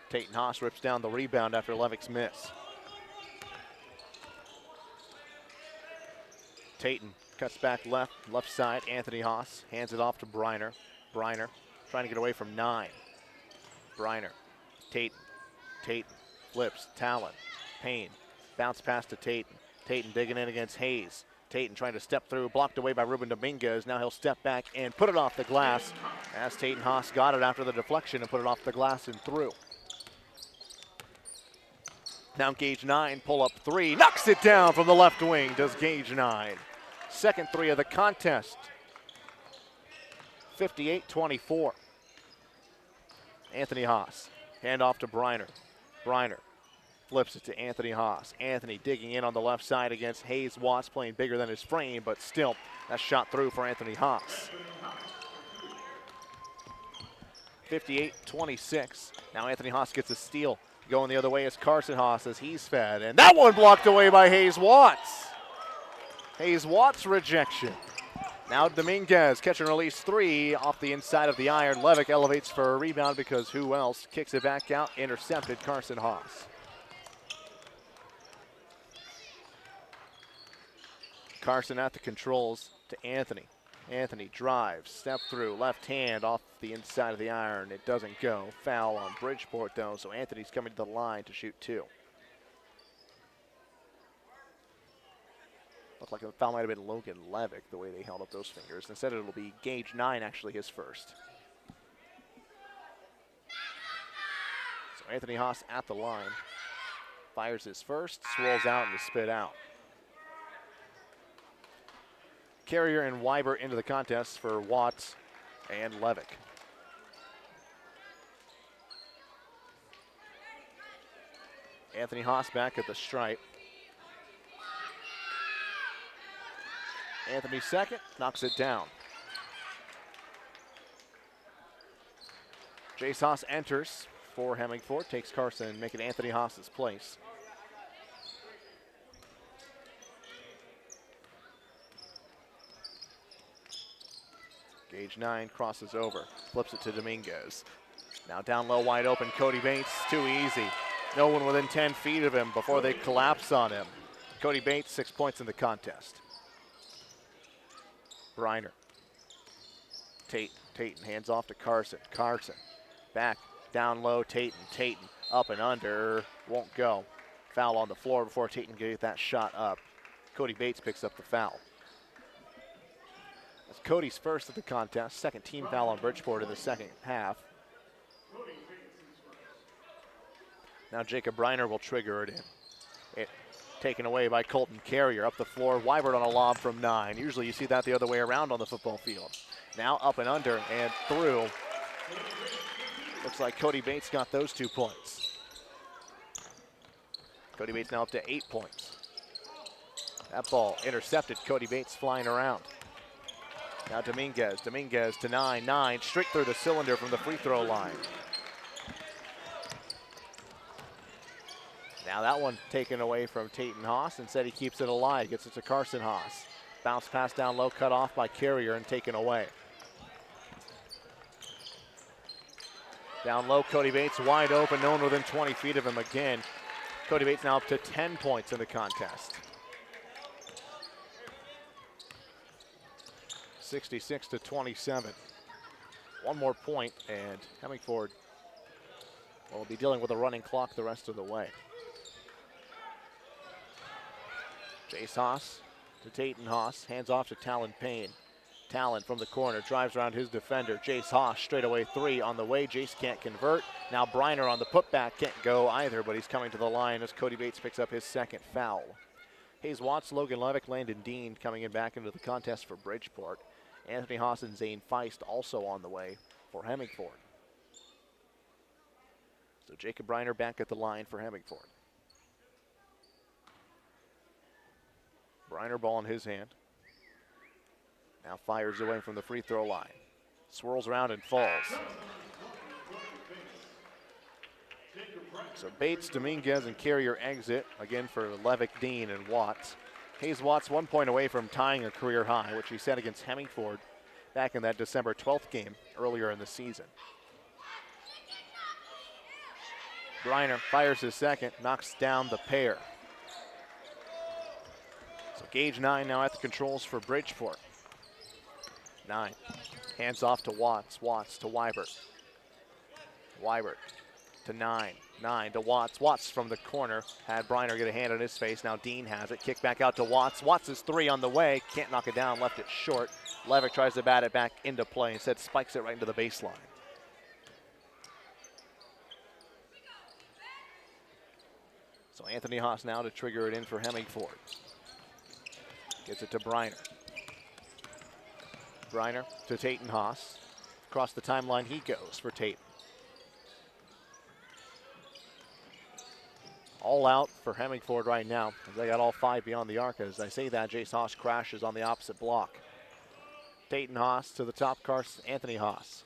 Tayton Haas rips down the rebound after Levick's miss. Tayton cuts back left side. Anthony Haas hands it off to Briner. Briner trying to get away from 9. Briner, Tayton flips, Talon, Payne, bounce pass to Tayton. Tayton digging in against Hayes. Tayton trying to step through, blocked away by Ruben Dominguez. Now he'll step back and put it off the glass as Tayton Haas got it after the deflection and put it off the glass and through. Now Gage 9, pull up 3, knocks it down from the left wing, does Gage 9. Second 3 of the contest. 58-24. Anthony Haas, hand off to Briner. Briner flips it to Anthony Haas. Anthony digging in on the left side against Hayes Watts, playing bigger than his frame, but still, that shot through for Anthony Haas. 58-26. Now Anthony Haas gets a steal. Going the other way is Carson Haas as he's fed, and that one blocked away by Hayes Watts. Hayes Watts rejection. Now Dominguez, catch and release 3 off the inside of the iron. Levick elevates for a rebound because who else? Kicks it back out, intercepted Carson Haas. Carson at the controls to Anthony. Anthony drives, step through, left hand off the inside of the iron. It doesn't go. Foul on Bridgeport though, so Anthony's coming to the line to shoot 2. Looked like the foul might have been Logan Levick, the way they held up those fingers. Instead, it'll be Gage 9, actually his first. So Anthony Haas at the line. Fires his first, swirls out and is spit out. Carrier and Weibert into the contest for Watts and Levick. Anthony Haas back at the stripe. Anthony second, knocks it down. Jace Haas enters for Hemingford, takes Carson, making Anthony Haas's place. Gage 9 crosses over, flips it to Dominguez. Now down low, wide open, Cody Bates, too easy. No one within 10 feet of him before they collapse on him. Cody Bates, 6 points in the contest. Briner. Tayton hands off to Carson. Carson back, down low, Tayton up and under, won't go. Foul on the floor before Tayton can get that shot up. Cody Bates picks up the foul. That's Cody's first of the contest, second team foul on Bridgeport in the second half. Now Jacob Briner will trigger it in. Taken away by Colton Carrier. Up the floor, Weibert on a lob from 9. Usually you see that the other way around on the football field. Now up and under and through. Looks like Cody Bates got those 2 points. Cody Bates now up to 8 points. That ball intercepted, Cody Bates flying around. Now Dominguez to 9, straight through the cylinder from the free throw line. Now that one taken away from Tayton Haas. Instead he keeps it alive, gets it to Carson Haas. Bounce pass down low, cut off by Carrier and taken away. Down low, Cody Bates wide open, no one within 20 feet of him again. Cody Bates now up to 10 points in the contest. 66-27. One more point and Hemingford will be dealing with a running clock the rest of the way. Jace Haas to Tayton Haas, hands off to Talon Payne. Talon from the corner drives around his defender. Jace Haas straightaway three on the way. Jace can't convert. Now Briner on the putback can't go either, but he's coming to the line as Cody Bates picks up his second foul. Hayes Watts, Logan Levick, Landon Dean coming in back into the contest for Bridgeport. Anthony Haas and Zane Feist also on the way for Hemingford. So Jacob Briner back at the line for Hemingford. Briner ball in his hand. Now fires away from the free throw line. Swirls around and falls. So Bates, Dominguez, and Carrier exit again for Levick, Dean, and Watts. Hayes Watts 1 point away from tying a career high, which he set against Hemingford back in that December 12th game earlier in the season. Briner fires his second, knocks down the pair. So Gage 9 now at the controls for Bridgeport. 9, hands off to Watts, Watts to Weibert. Weibert to 9, 9 to Watts. Watts from the corner had Briner get a hand on his face. Now Dean has it, kick back out to Watts. Watts is three on the way, can't knock it down, left it short. Levick tries to bat it back into play, instead spikes it right into the baseline. So Anthony Haas now to trigger it in for Hemingford. Gets it to Briner. Briner to Tatum Haas. Across the timeline he goes for Tatum. All out for Hemingford right now. They got all five beyond the arc. As I say that, Jace Haas crashes on the opposite block. Tatum Haas to the top, Anthony Haas.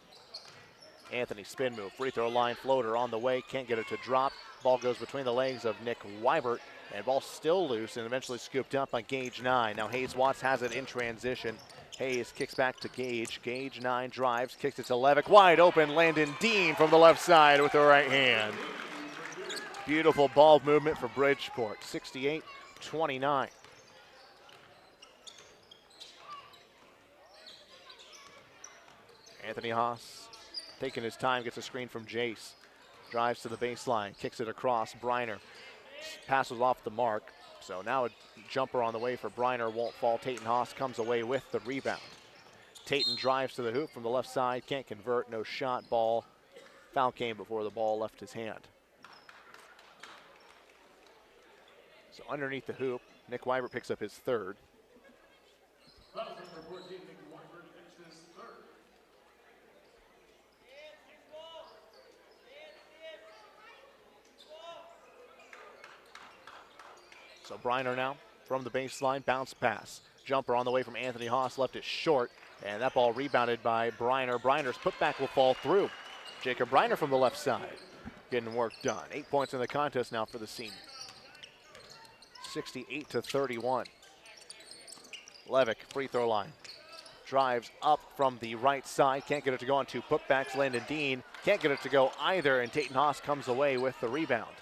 Anthony spin move, free throw line floater on the way, can't get it to drop. Ball goes between the legs of Nick Weibert, and ball still loose and eventually scooped up by Gage 9. Now Hayes Watts has it in transition. Hayes kicks back to Gage. Gage 9 drives, kicks it to Levick. Wide open, Landon Dean from the left side with the right hand. Beautiful ball movement for Bridgeport, 68-29. Anthony Haas taking his time, gets a screen from Jace. Drives to the baseline, kicks it across. Briner passes off the mark. So now a jumper on the way for Briner won't fall. Tatum Haas comes away with the rebound. Tatum drives to the hoop from the left side, can't convert, no shot, ball. Foul came before the ball left his hand. So underneath the hoop, Nick Weibert picks up his third. So Briner now from the baseline, bounce pass. Jumper on the way from Anthony Haas, left it short, and that ball rebounded by Briner. Briner's putback will fall through. Jacob Briner from the left side, getting work done. 8 points in the contest now for the senior. 68-31. Levick, free throw line. Drives up from the right side, can't get it to go on two putbacks. Landon Dean can't get it to go either, and Tatum Haas comes away with the rebound.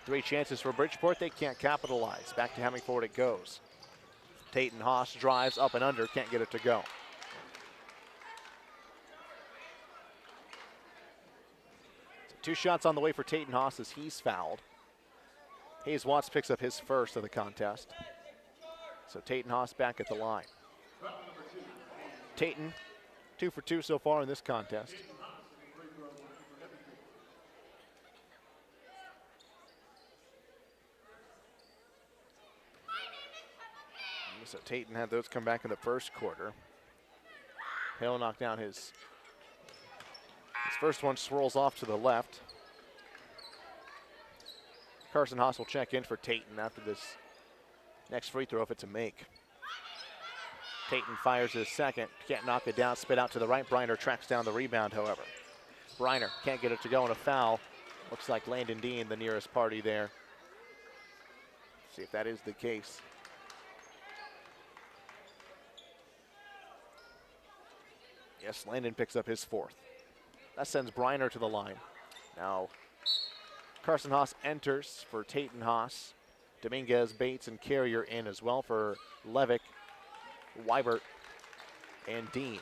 3 chances for Bridgeport, they can't capitalize. Back to Hemingford it goes. Tatum Haas drives up and under, can't get it to go. So 2 shots on the way for Tatum Haas as he's fouled. Hayes Watts picks up his first of the contest. So Tatum Haas back at the line. Tatum, 2 for 2 so far in this contest. So Tatum had those come back in the first quarter. He'll knock down his first one, swirls off to the left. Carson Haas will check in for Tatum after this next free throw if it's a make. Tatum fires his second, can't knock it down, spit out to the right. Briner tracks down the rebound, however. Briner can't get it to go in a foul. Looks like Landon Dean, the nearest party there. See if that is the case. Yes, Landon picks up his fourth. That sends Briner to the line. Now, Carson Haas enters for Tatum Haas. Dominguez, Bates, and Carrier in as well for Levick, Weibert, and Dean.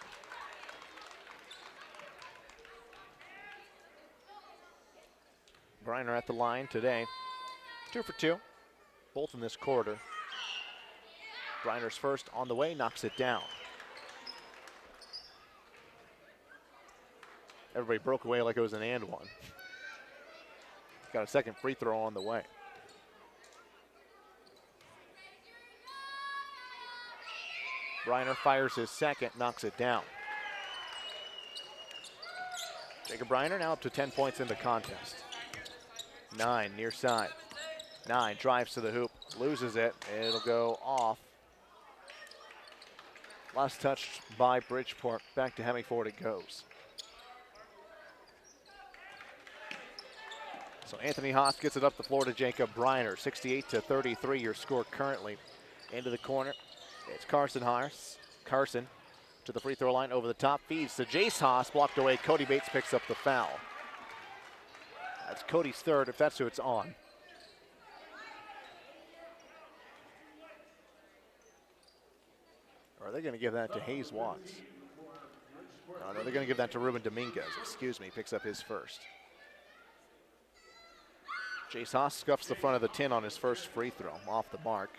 Briner at the line today. 2 for 2, both in this quarter. Briner's first on the way, knocks it down. Everybody broke away like it was an and one. Got a second free throw on the way. Briner fires his second, knocks it down. Jacob Briner now up to 10 points in the contest. 9 near side. 9 drives to the hoop, loses it. It'll go off. Last touch by Bridgeport. Back to Hemingford it goes. So Anthony Haas gets it up the floor to Jacob Briner. 68-33 your score currently. Into the corner. It's Carson Haas. Carson to the free throw line over the top. Feeds to Jace Haas. Blocked away. Cody Bates picks up the foul. That's Cody's third, if that's who it's on. Or are they going to give that to Hayes Watts? No, they're going to give that to Ruben Dominguez. Excuse me, picks up his first. Jace Haas scuffs the front of the tin on his first free throw, off the mark.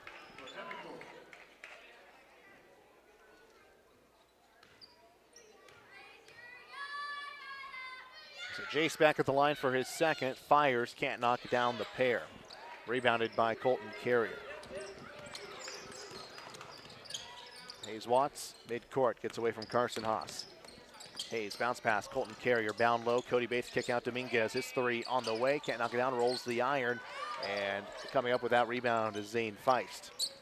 So Jace back at the line for his second, fires, can't knock down the pair. Rebounded by Colton Carrier. Hayes Watts, mid-court, gets away from Carson Haas. Hayes, bounce pass, Colton Carrier, bound low. Cody Bates kick out Dominguez, his three on the way, can't knock it down, rolls the iron, and coming up with that rebound is Zane Feist.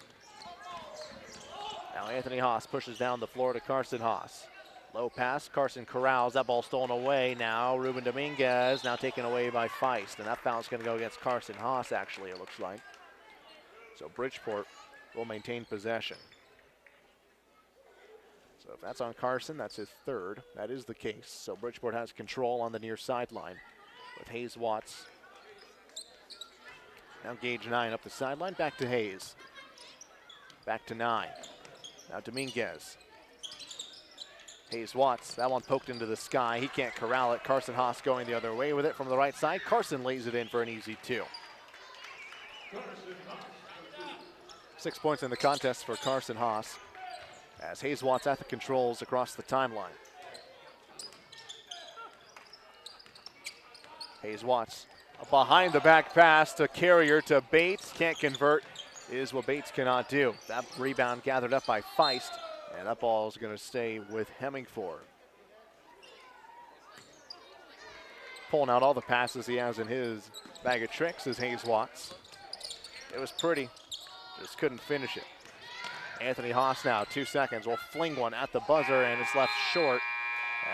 Now Anthony Haas pushes down the floor to Carson Haas. Low pass, Carson corrals, that ball stolen away now. Ruben Dominguez now taken away by Feist, and that foul's going to go against Carson Haas, actually, it looks like. So Bridgeport will maintain possession. So if that's on Carson, that's his third. That is the case. So Bridgeport has control on the near sideline with Hayes Watts. Now Gage 9 up the sideline, back to Hayes. Back to 9. Now Dominguez. Hayes Watts, that one poked into the sky. He can't corral it. Carson Haas going the other way with it from the right side. Carson lays it in for an easy 2. 6 points in the contest for Carson Haas, as Hayes Watts at the controls across the timeline. Hayes Watts, a behind the back pass to Carrier to Bates. Can't convert, is what Bates cannot do. That rebound gathered up by Feist, and that ball is going to stay with Hemingford. Pulling out all the passes he has in his bag of tricks is Hayes Watts. It was pretty, just couldn't finish it. Anthony Haas now, 2 seconds, will fling one at the buzzer, and it's left short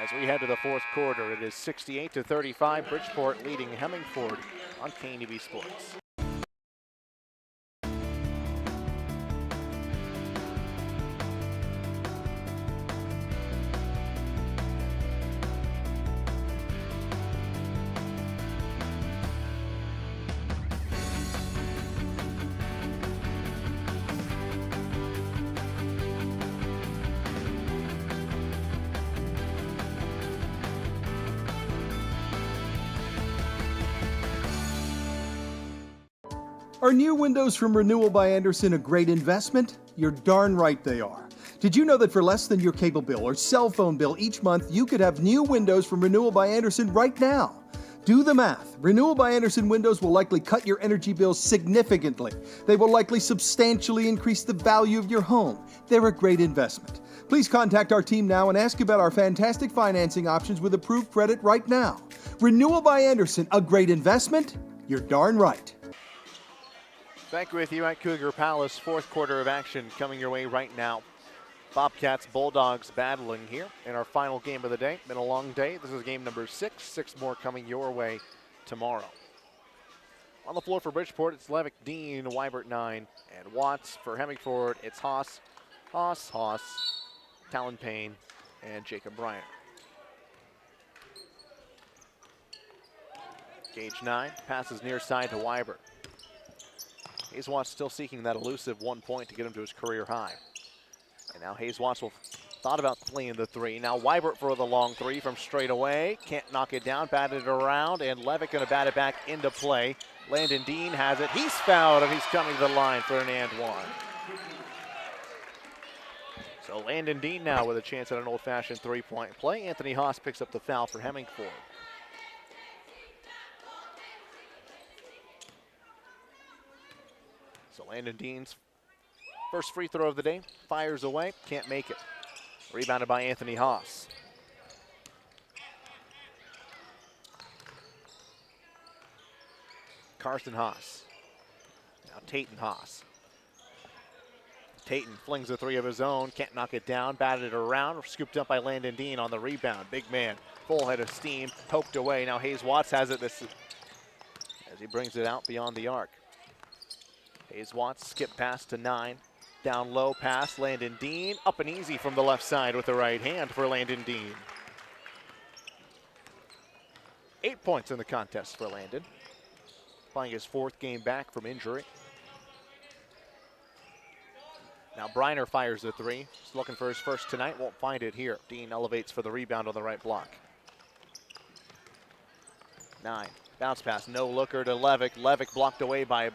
as we head to the fourth quarter. It is 68-35, Bridgeport leading Hemingford on KNEB Sports. Are new windows from Renewal by Andersen a great investment? You're darn right they are. Did you know that for less than your cable bill or cell phone bill each month, you could have new windows from Renewal by Andersen right now? Do the math. Renewal by Andersen windows will likely cut your energy bills significantly. They will likely substantially increase the value of your home. They're a great investment. Please contact our team now and ask about our fantastic financing options with approved credit right now. Renewal by Andersen, a great investment? You're darn right. Back with you at Cougar Palace, fourth quarter of action coming your way right now. Bobcats, Bulldogs battling here in our final game of the day. Been a long day. This is game number 6. 6 more coming your way tomorrow. On the floor for Bridgeport, it's Levick, Dean, Weibert 9, and Watts. For Hemingford, it's Haas, Talon Payne, and Jacob Bryant. Gage 9, passes near side to Weibert. Hayes Watts still seeking that elusive 1 point to get him to his career high. And now Hayes Watts will thought about flinging the 3. Now Weibert for the long 3 from straight away. Can't knock it down, batted it around, and Levick going to bat it back into play. Landon Dean has it. He's fouled, and he's coming to the line for an and 1. So Landon Dean now with a chance at an old-fashioned three-point play. Anthony Haas picks up the foul for Hemingford. So Landon Dean's first free throw of the day, fires away, can't make it. Rebounded by Anthony Haas. Carson Haas. Now Tayton Haas. Tayton flings a three of his own, can't knock it down, batted it around, scooped up by Landon Dean on the rebound. Big man, full head of steam, poked away. Now Hayes Watts has it as he brings it out beyond the arc. Hayes Watts skip pass to 9. Down low pass, Landon Dean. Up and easy from the left side with the right hand for Landon Dean. 8 points in the contest for Landon. Playing his 4th game back from injury. Now Briner fires the three. He's looking for his first tonight, won't find it here. Dean elevates for the rebound on the right block. 9, bounce pass, no looker to Levick. Levick blocked away by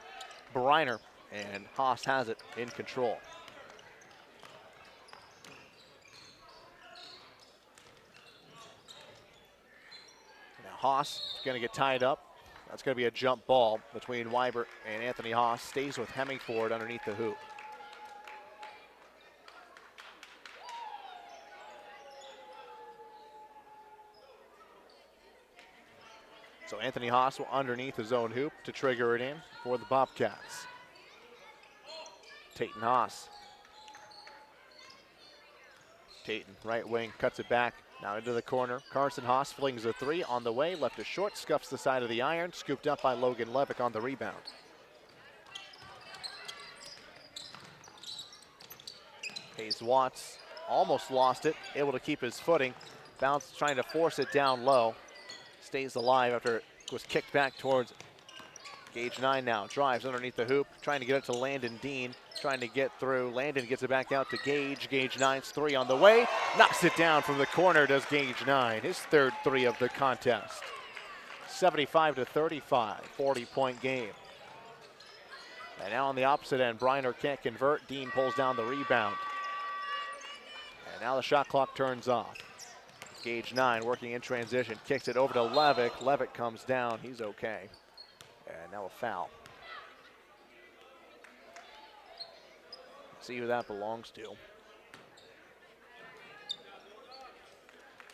Briner, and Haas has it in control. Now Haas is going to get tied up. That's going to be a jump ball between Weibert and Anthony Haas. Stays with Hemingford underneath the hoop. So Anthony Haas will underneath his own hoop to trigger it in for the Bobcats. Tayton Haas. Tayton, right wing, cuts it back. Now into the corner. Carson Haas flings a three on the way. Left it short, scuffs the side of the iron. Scooped up by Logan Levick on the rebound. Hayes Watts almost lost it. Able to keep his footing. Bounce trying to force it down low. Stays alive after it was kicked back towards Gage 9 now. Drives underneath the hoop, trying to get it to Landon Dean. Trying to get through. Landon gets it back out to Gage. Gage 9's three on the way. Knocks it down from the corner, does Gage 9. His 3rd three of the contest. 75-35, 40-point game. And now on the opposite end, Briner can't convert. Dean pulls down the rebound. And now the shot clock turns off. Gage 9 working in transition, kicks it over to Levick. Levick comes down, he's okay. And now a foul. See who that belongs to.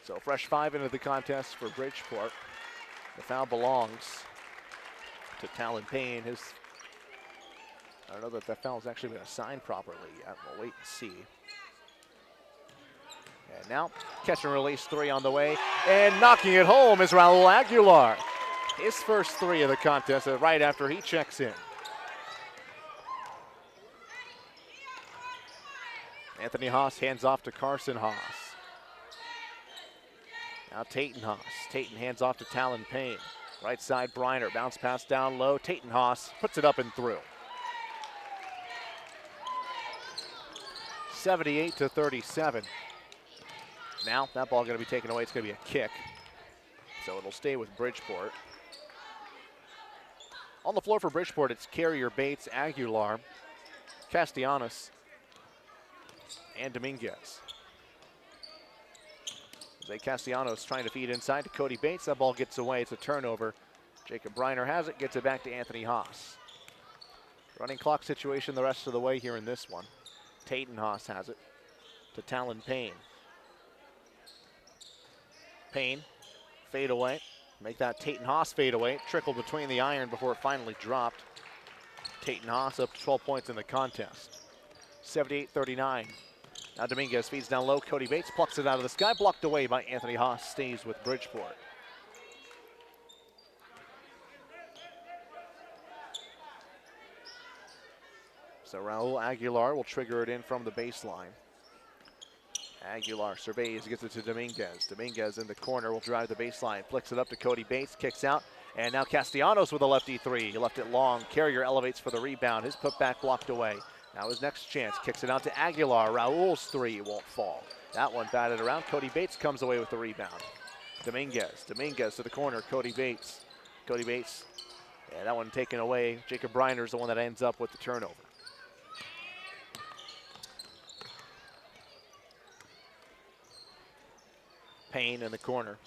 So fresh 5 into the contest for Bridgeport. The foul belongs to Talon Payne. I don't know that that foul's actually been assigned properly yet. We'll wait and see. And now, catch and release three on the way. And knocking it home is Raul Aguilar. His first three of the contest right after he checks in. Anthony Haas hands off to Carson Haas. Now Tayton Haas. Tayton hands off to Talon Payne. Right side Briner. Bounce pass down low. Tayton Haas puts it up and through. 78-37. Now that ball going to be taken away. It's going to be a kick. So it'll stay with Bridgeport. On the floor for Bridgeport, it's Carrier, Bates, Aguilar, Castellanos, and Dominguez. Jose Castellanos trying to feed inside to Cody Bates. That ball gets away. It's a turnover. Jacob Briner has it, gets it back to Anthony Haas. Running clock situation the rest of the way here in this one. Tayton Haas has it to Talon Payne. Payne, fade away. Make that Tayton Haas fade away. Trickle between the iron before it finally dropped. Tayton Haas up to 12 points in the contest. 78-39. Now Dominguez feeds down low. Cody Bates plucks it out of the sky. Blocked away by Anthony Haas. Stays with Bridgeport. So Raul Aguilar will trigger it in from the baseline. Aguilar surveys, gets it to Dominguez. Dominguez in the corner will drive the baseline. Flicks it up to Cody Bates, kicks out. And now Castellanos with a lefty three. He left it long. Carrier elevates for the rebound. His putback blocked away. Now his next chance, kicks it out to Aguilar. Raul's three won't fall. That one batted around. Cody Bates comes away with the rebound. Dominguez to the corner. Cody Bates. Yeah, that one taken away. Jacob Briner's the one that ends up with the turnover. Payne in the corner.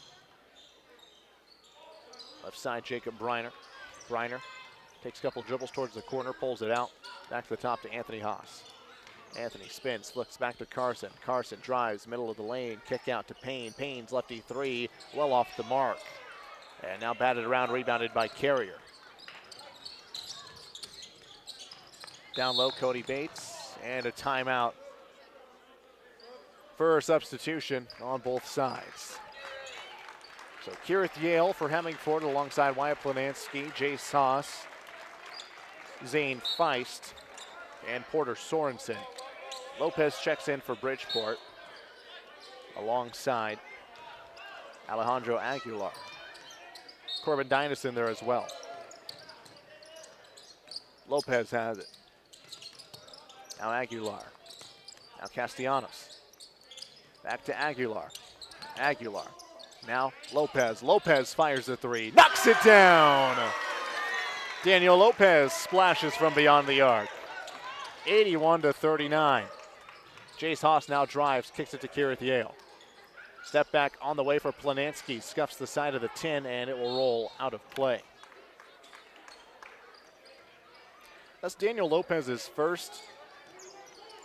Left side, Jacob Briner. Briner takes a couple dribbles towards the corner, pulls it out. Back to the top to Anthony Haas. Anthony spins, flips back to Carson. Carson drives, middle of the lane, kick out to Payne. Payne's lefty three, well off the mark. And now batted around, rebounded by Carrier. Down low, Cody Bates, and a timeout for a substitution on both sides. So Kirith Yale for Hemingford alongside Wyatt Planansky, Jace Haas, Zane Feist, and Porter Sorensen. Lopez checks in for Bridgeport alongside Alejandro Aguilar. Corbin Dynaston there as well. Lopez has it. Now Aguilar. Now Castellanos. Back to Aguilar. Aguilar. Now Lopez. Lopez fires the three. Knocks it down. Daniel Lopez splashes from beyond the arc. 81-39. Jace Haas now drives, kicks it to Kirith Yale. Step back on the way for Planansky. Scuffs the side of the 10, and it will roll out of play. That's Daniel Lopez's first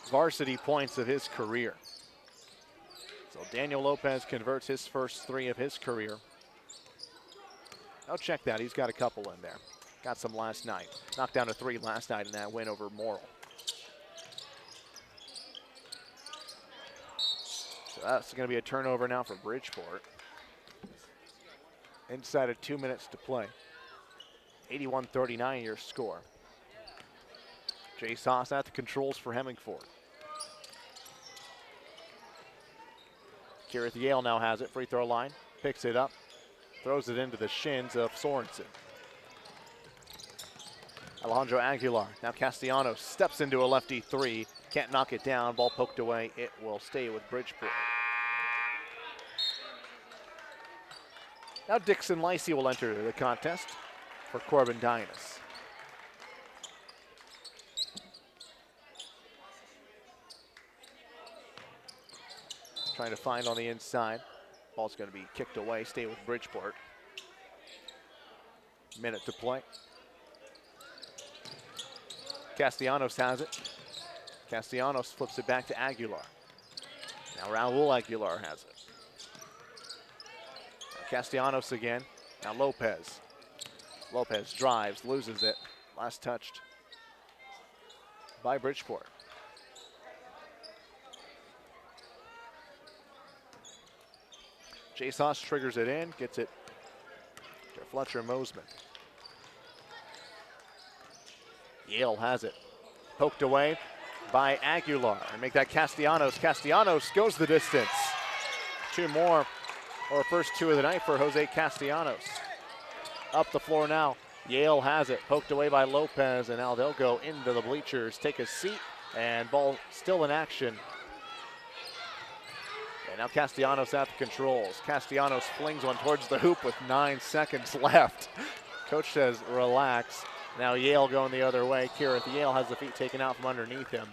varsity points of his career. So Daniel Lopez converts his first three of his career. I'll check that. He's got a couple in there. Got some last night. Knocked down a three last night in that win over Morrill. So that's going to be a turnover now for Bridgeport. Inside of 2 minutes to play. 81-39 your score. Jace Haas at the controls for Hemingford. Kirith Yale now has it, free throw line, picks it up, throws it into the shins of Sorensen. Alejandro Aguilar, now Castellanos steps into a lefty three, can't knock it down, ball poked away, it will stay with Bridgeport. Now Dixon Lacey will enter the contest for Corbin Dynaston. Trying to find on the inside. Ball's going to be kicked away, stay with Bridgeport. Minute to play. Castellanos has it. Castellanos flips it back to Aguilar. Now Raul Aguilar has it. Now Castellanos again. Now Lopez. Lopez drives, loses it. Last touched by Bridgeport. Jace Haas triggers it in, gets it to Fletcher Mosman. Yale has it. Poked away by Aguilar. And make that Castellanos. Castellanos goes the distance. Two more, or first two of the night for Jose Castellanos. Up the floor now. Yale has it. Poked away by Lopez, and now they'll go into the bleachers, take a seat, and ball still in action. And now Castellanos at the controls. Castellanos flings one towards the hoop with 9 seconds left. Coach says relax. Now Yale going the other way. Kirith Yale has the feet taken out from underneath him.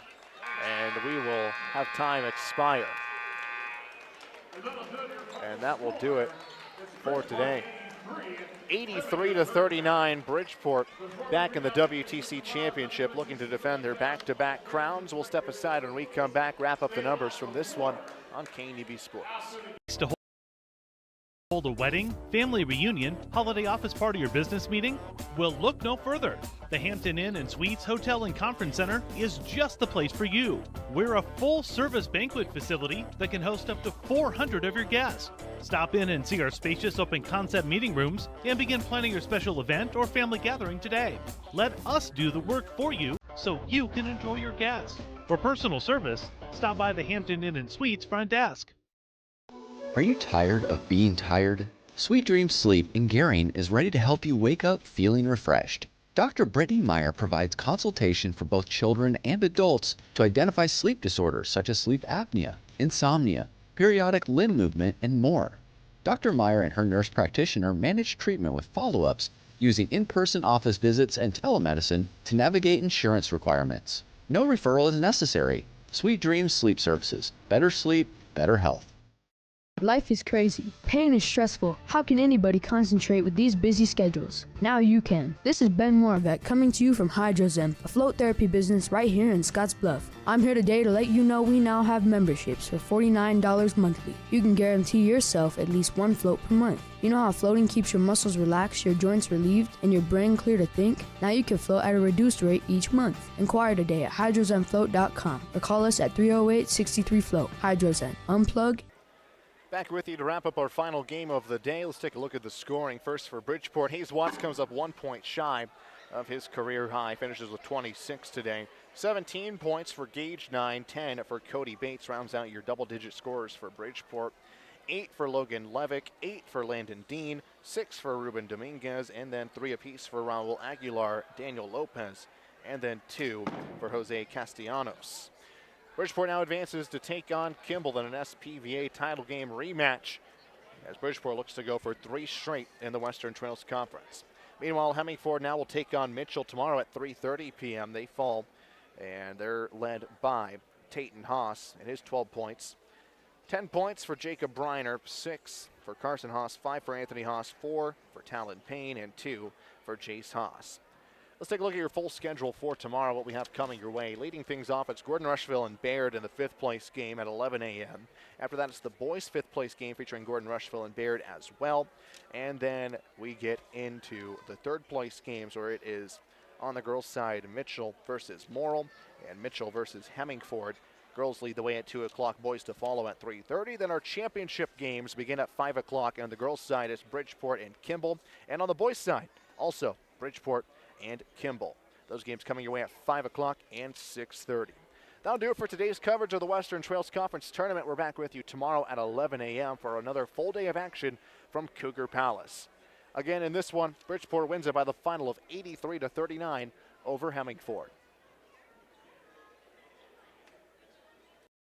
And we will have time expire. And that will do it for today. 83-39, Bridgeport back in the WTC Championship, looking to defend their back-to-back crowns. We'll step aside when we come back, wrap up the numbers from this one on KNEB Sports. To hold a wedding, family reunion, holiday office party, or business meeting? Well, look no further. The Hampton Inn and Suites Hotel and Conference Center is just the place for you. We're a full-service banquet facility that can host up to 400 of your guests. Stop in and see our spacious open-concept meeting rooms and begin planning your special event or family gathering today. Let us do the work for you so you can enjoy your guests. For personal service, stop by the Hampton Inn and Suites front desk. Are you tired of being tired? Sweet Dream Sleep in Gering is ready to help you wake up feeling refreshed. Dr. Brittany Meyer provides consultation for both children and adults to identify sleep disorders such as sleep apnea, insomnia, periodic limb movement, and more. Dr. Meyer and her nurse practitioner manage treatment with follow-ups using in-person office visits and telemedicine to navigate insurance requirements. No referral is necessary. Sweet Dreams Sleep Services. Better sleep, better health. Life is crazy. Pain is stressful. How can anybody concentrate with these busy schedules? Now you can. This is Ben Moravec coming to you from Hydrozen, a float therapy business right here in Scottsbluff. I'm here today to let you know we now have memberships for $49 monthly. You can guarantee yourself at least one float per month. You know how floating keeps your muscles relaxed, your joints relieved, and your brain clear to think? Now you can float at a reduced rate each month. Inquire today at hydrozenfloat.com or call us at 308-63-FLOAT. Hydrozen. Unplug. Back with you to wrap up our final game of the day. Let's take a look at the scoring. First for Bridgeport, Hayes Watts comes up 1 point shy of his career high, finishes with 26 today. 17 points for Gage, 9, 10 for Cody Bates, rounds out your double-digit scorers for Bridgeport. 8 for Logan Levick, 8 for Landon Dean, 6 for Ruben Dominguez, and then 3 apiece for Raul Aguilar, Daniel Lopez, and then 2 for Jose Castellanos. Bridgeport now advances to take on Kimball in an SPVA title game rematch as Bridgeport looks to go for 3 straight in the Western Trails Conference. Meanwhile, Hemingford now will take on Mitchell tomorrow at 3:30 p.m. They fall, and they're led by Tayton Haas and his 12 points. 10 points for Jacob Briner, 6 for Carson Haas, 5 for Anthony Haas, 4 for Talon Payne, and 2 for Jace Haas. Let's take a look at your full schedule for tomorrow, what we have coming your way. Leading things off, it's Gordon Rushville and Baird in the 5th place game at 11 a.m. After that, it's the boys' 5th place game featuring Gordon Rushville and Baird as well. And then we get into the 3rd place games where it is on the girls' side, Mitchell versus Morrill and Mitchell versus Hemingford. Girls lead the way at 2 o'clock, boys to follow at 3:30. Then our championship games begin at 5 o'clock. On the girls' side, it's Bridgeport and Kimball. And on the boys' side, also Bridgeport and Kimball. Those games coming your way at 5 o'clock and 6:30. That'll do it for today's coverage of the Western Trails Conference Tournament. We're back with you tomorrow at 11 a.m. for another full day of action from Cougar Palace. Again, in this one, Bridgeport wins it by the final of 83-39 over Hemingford.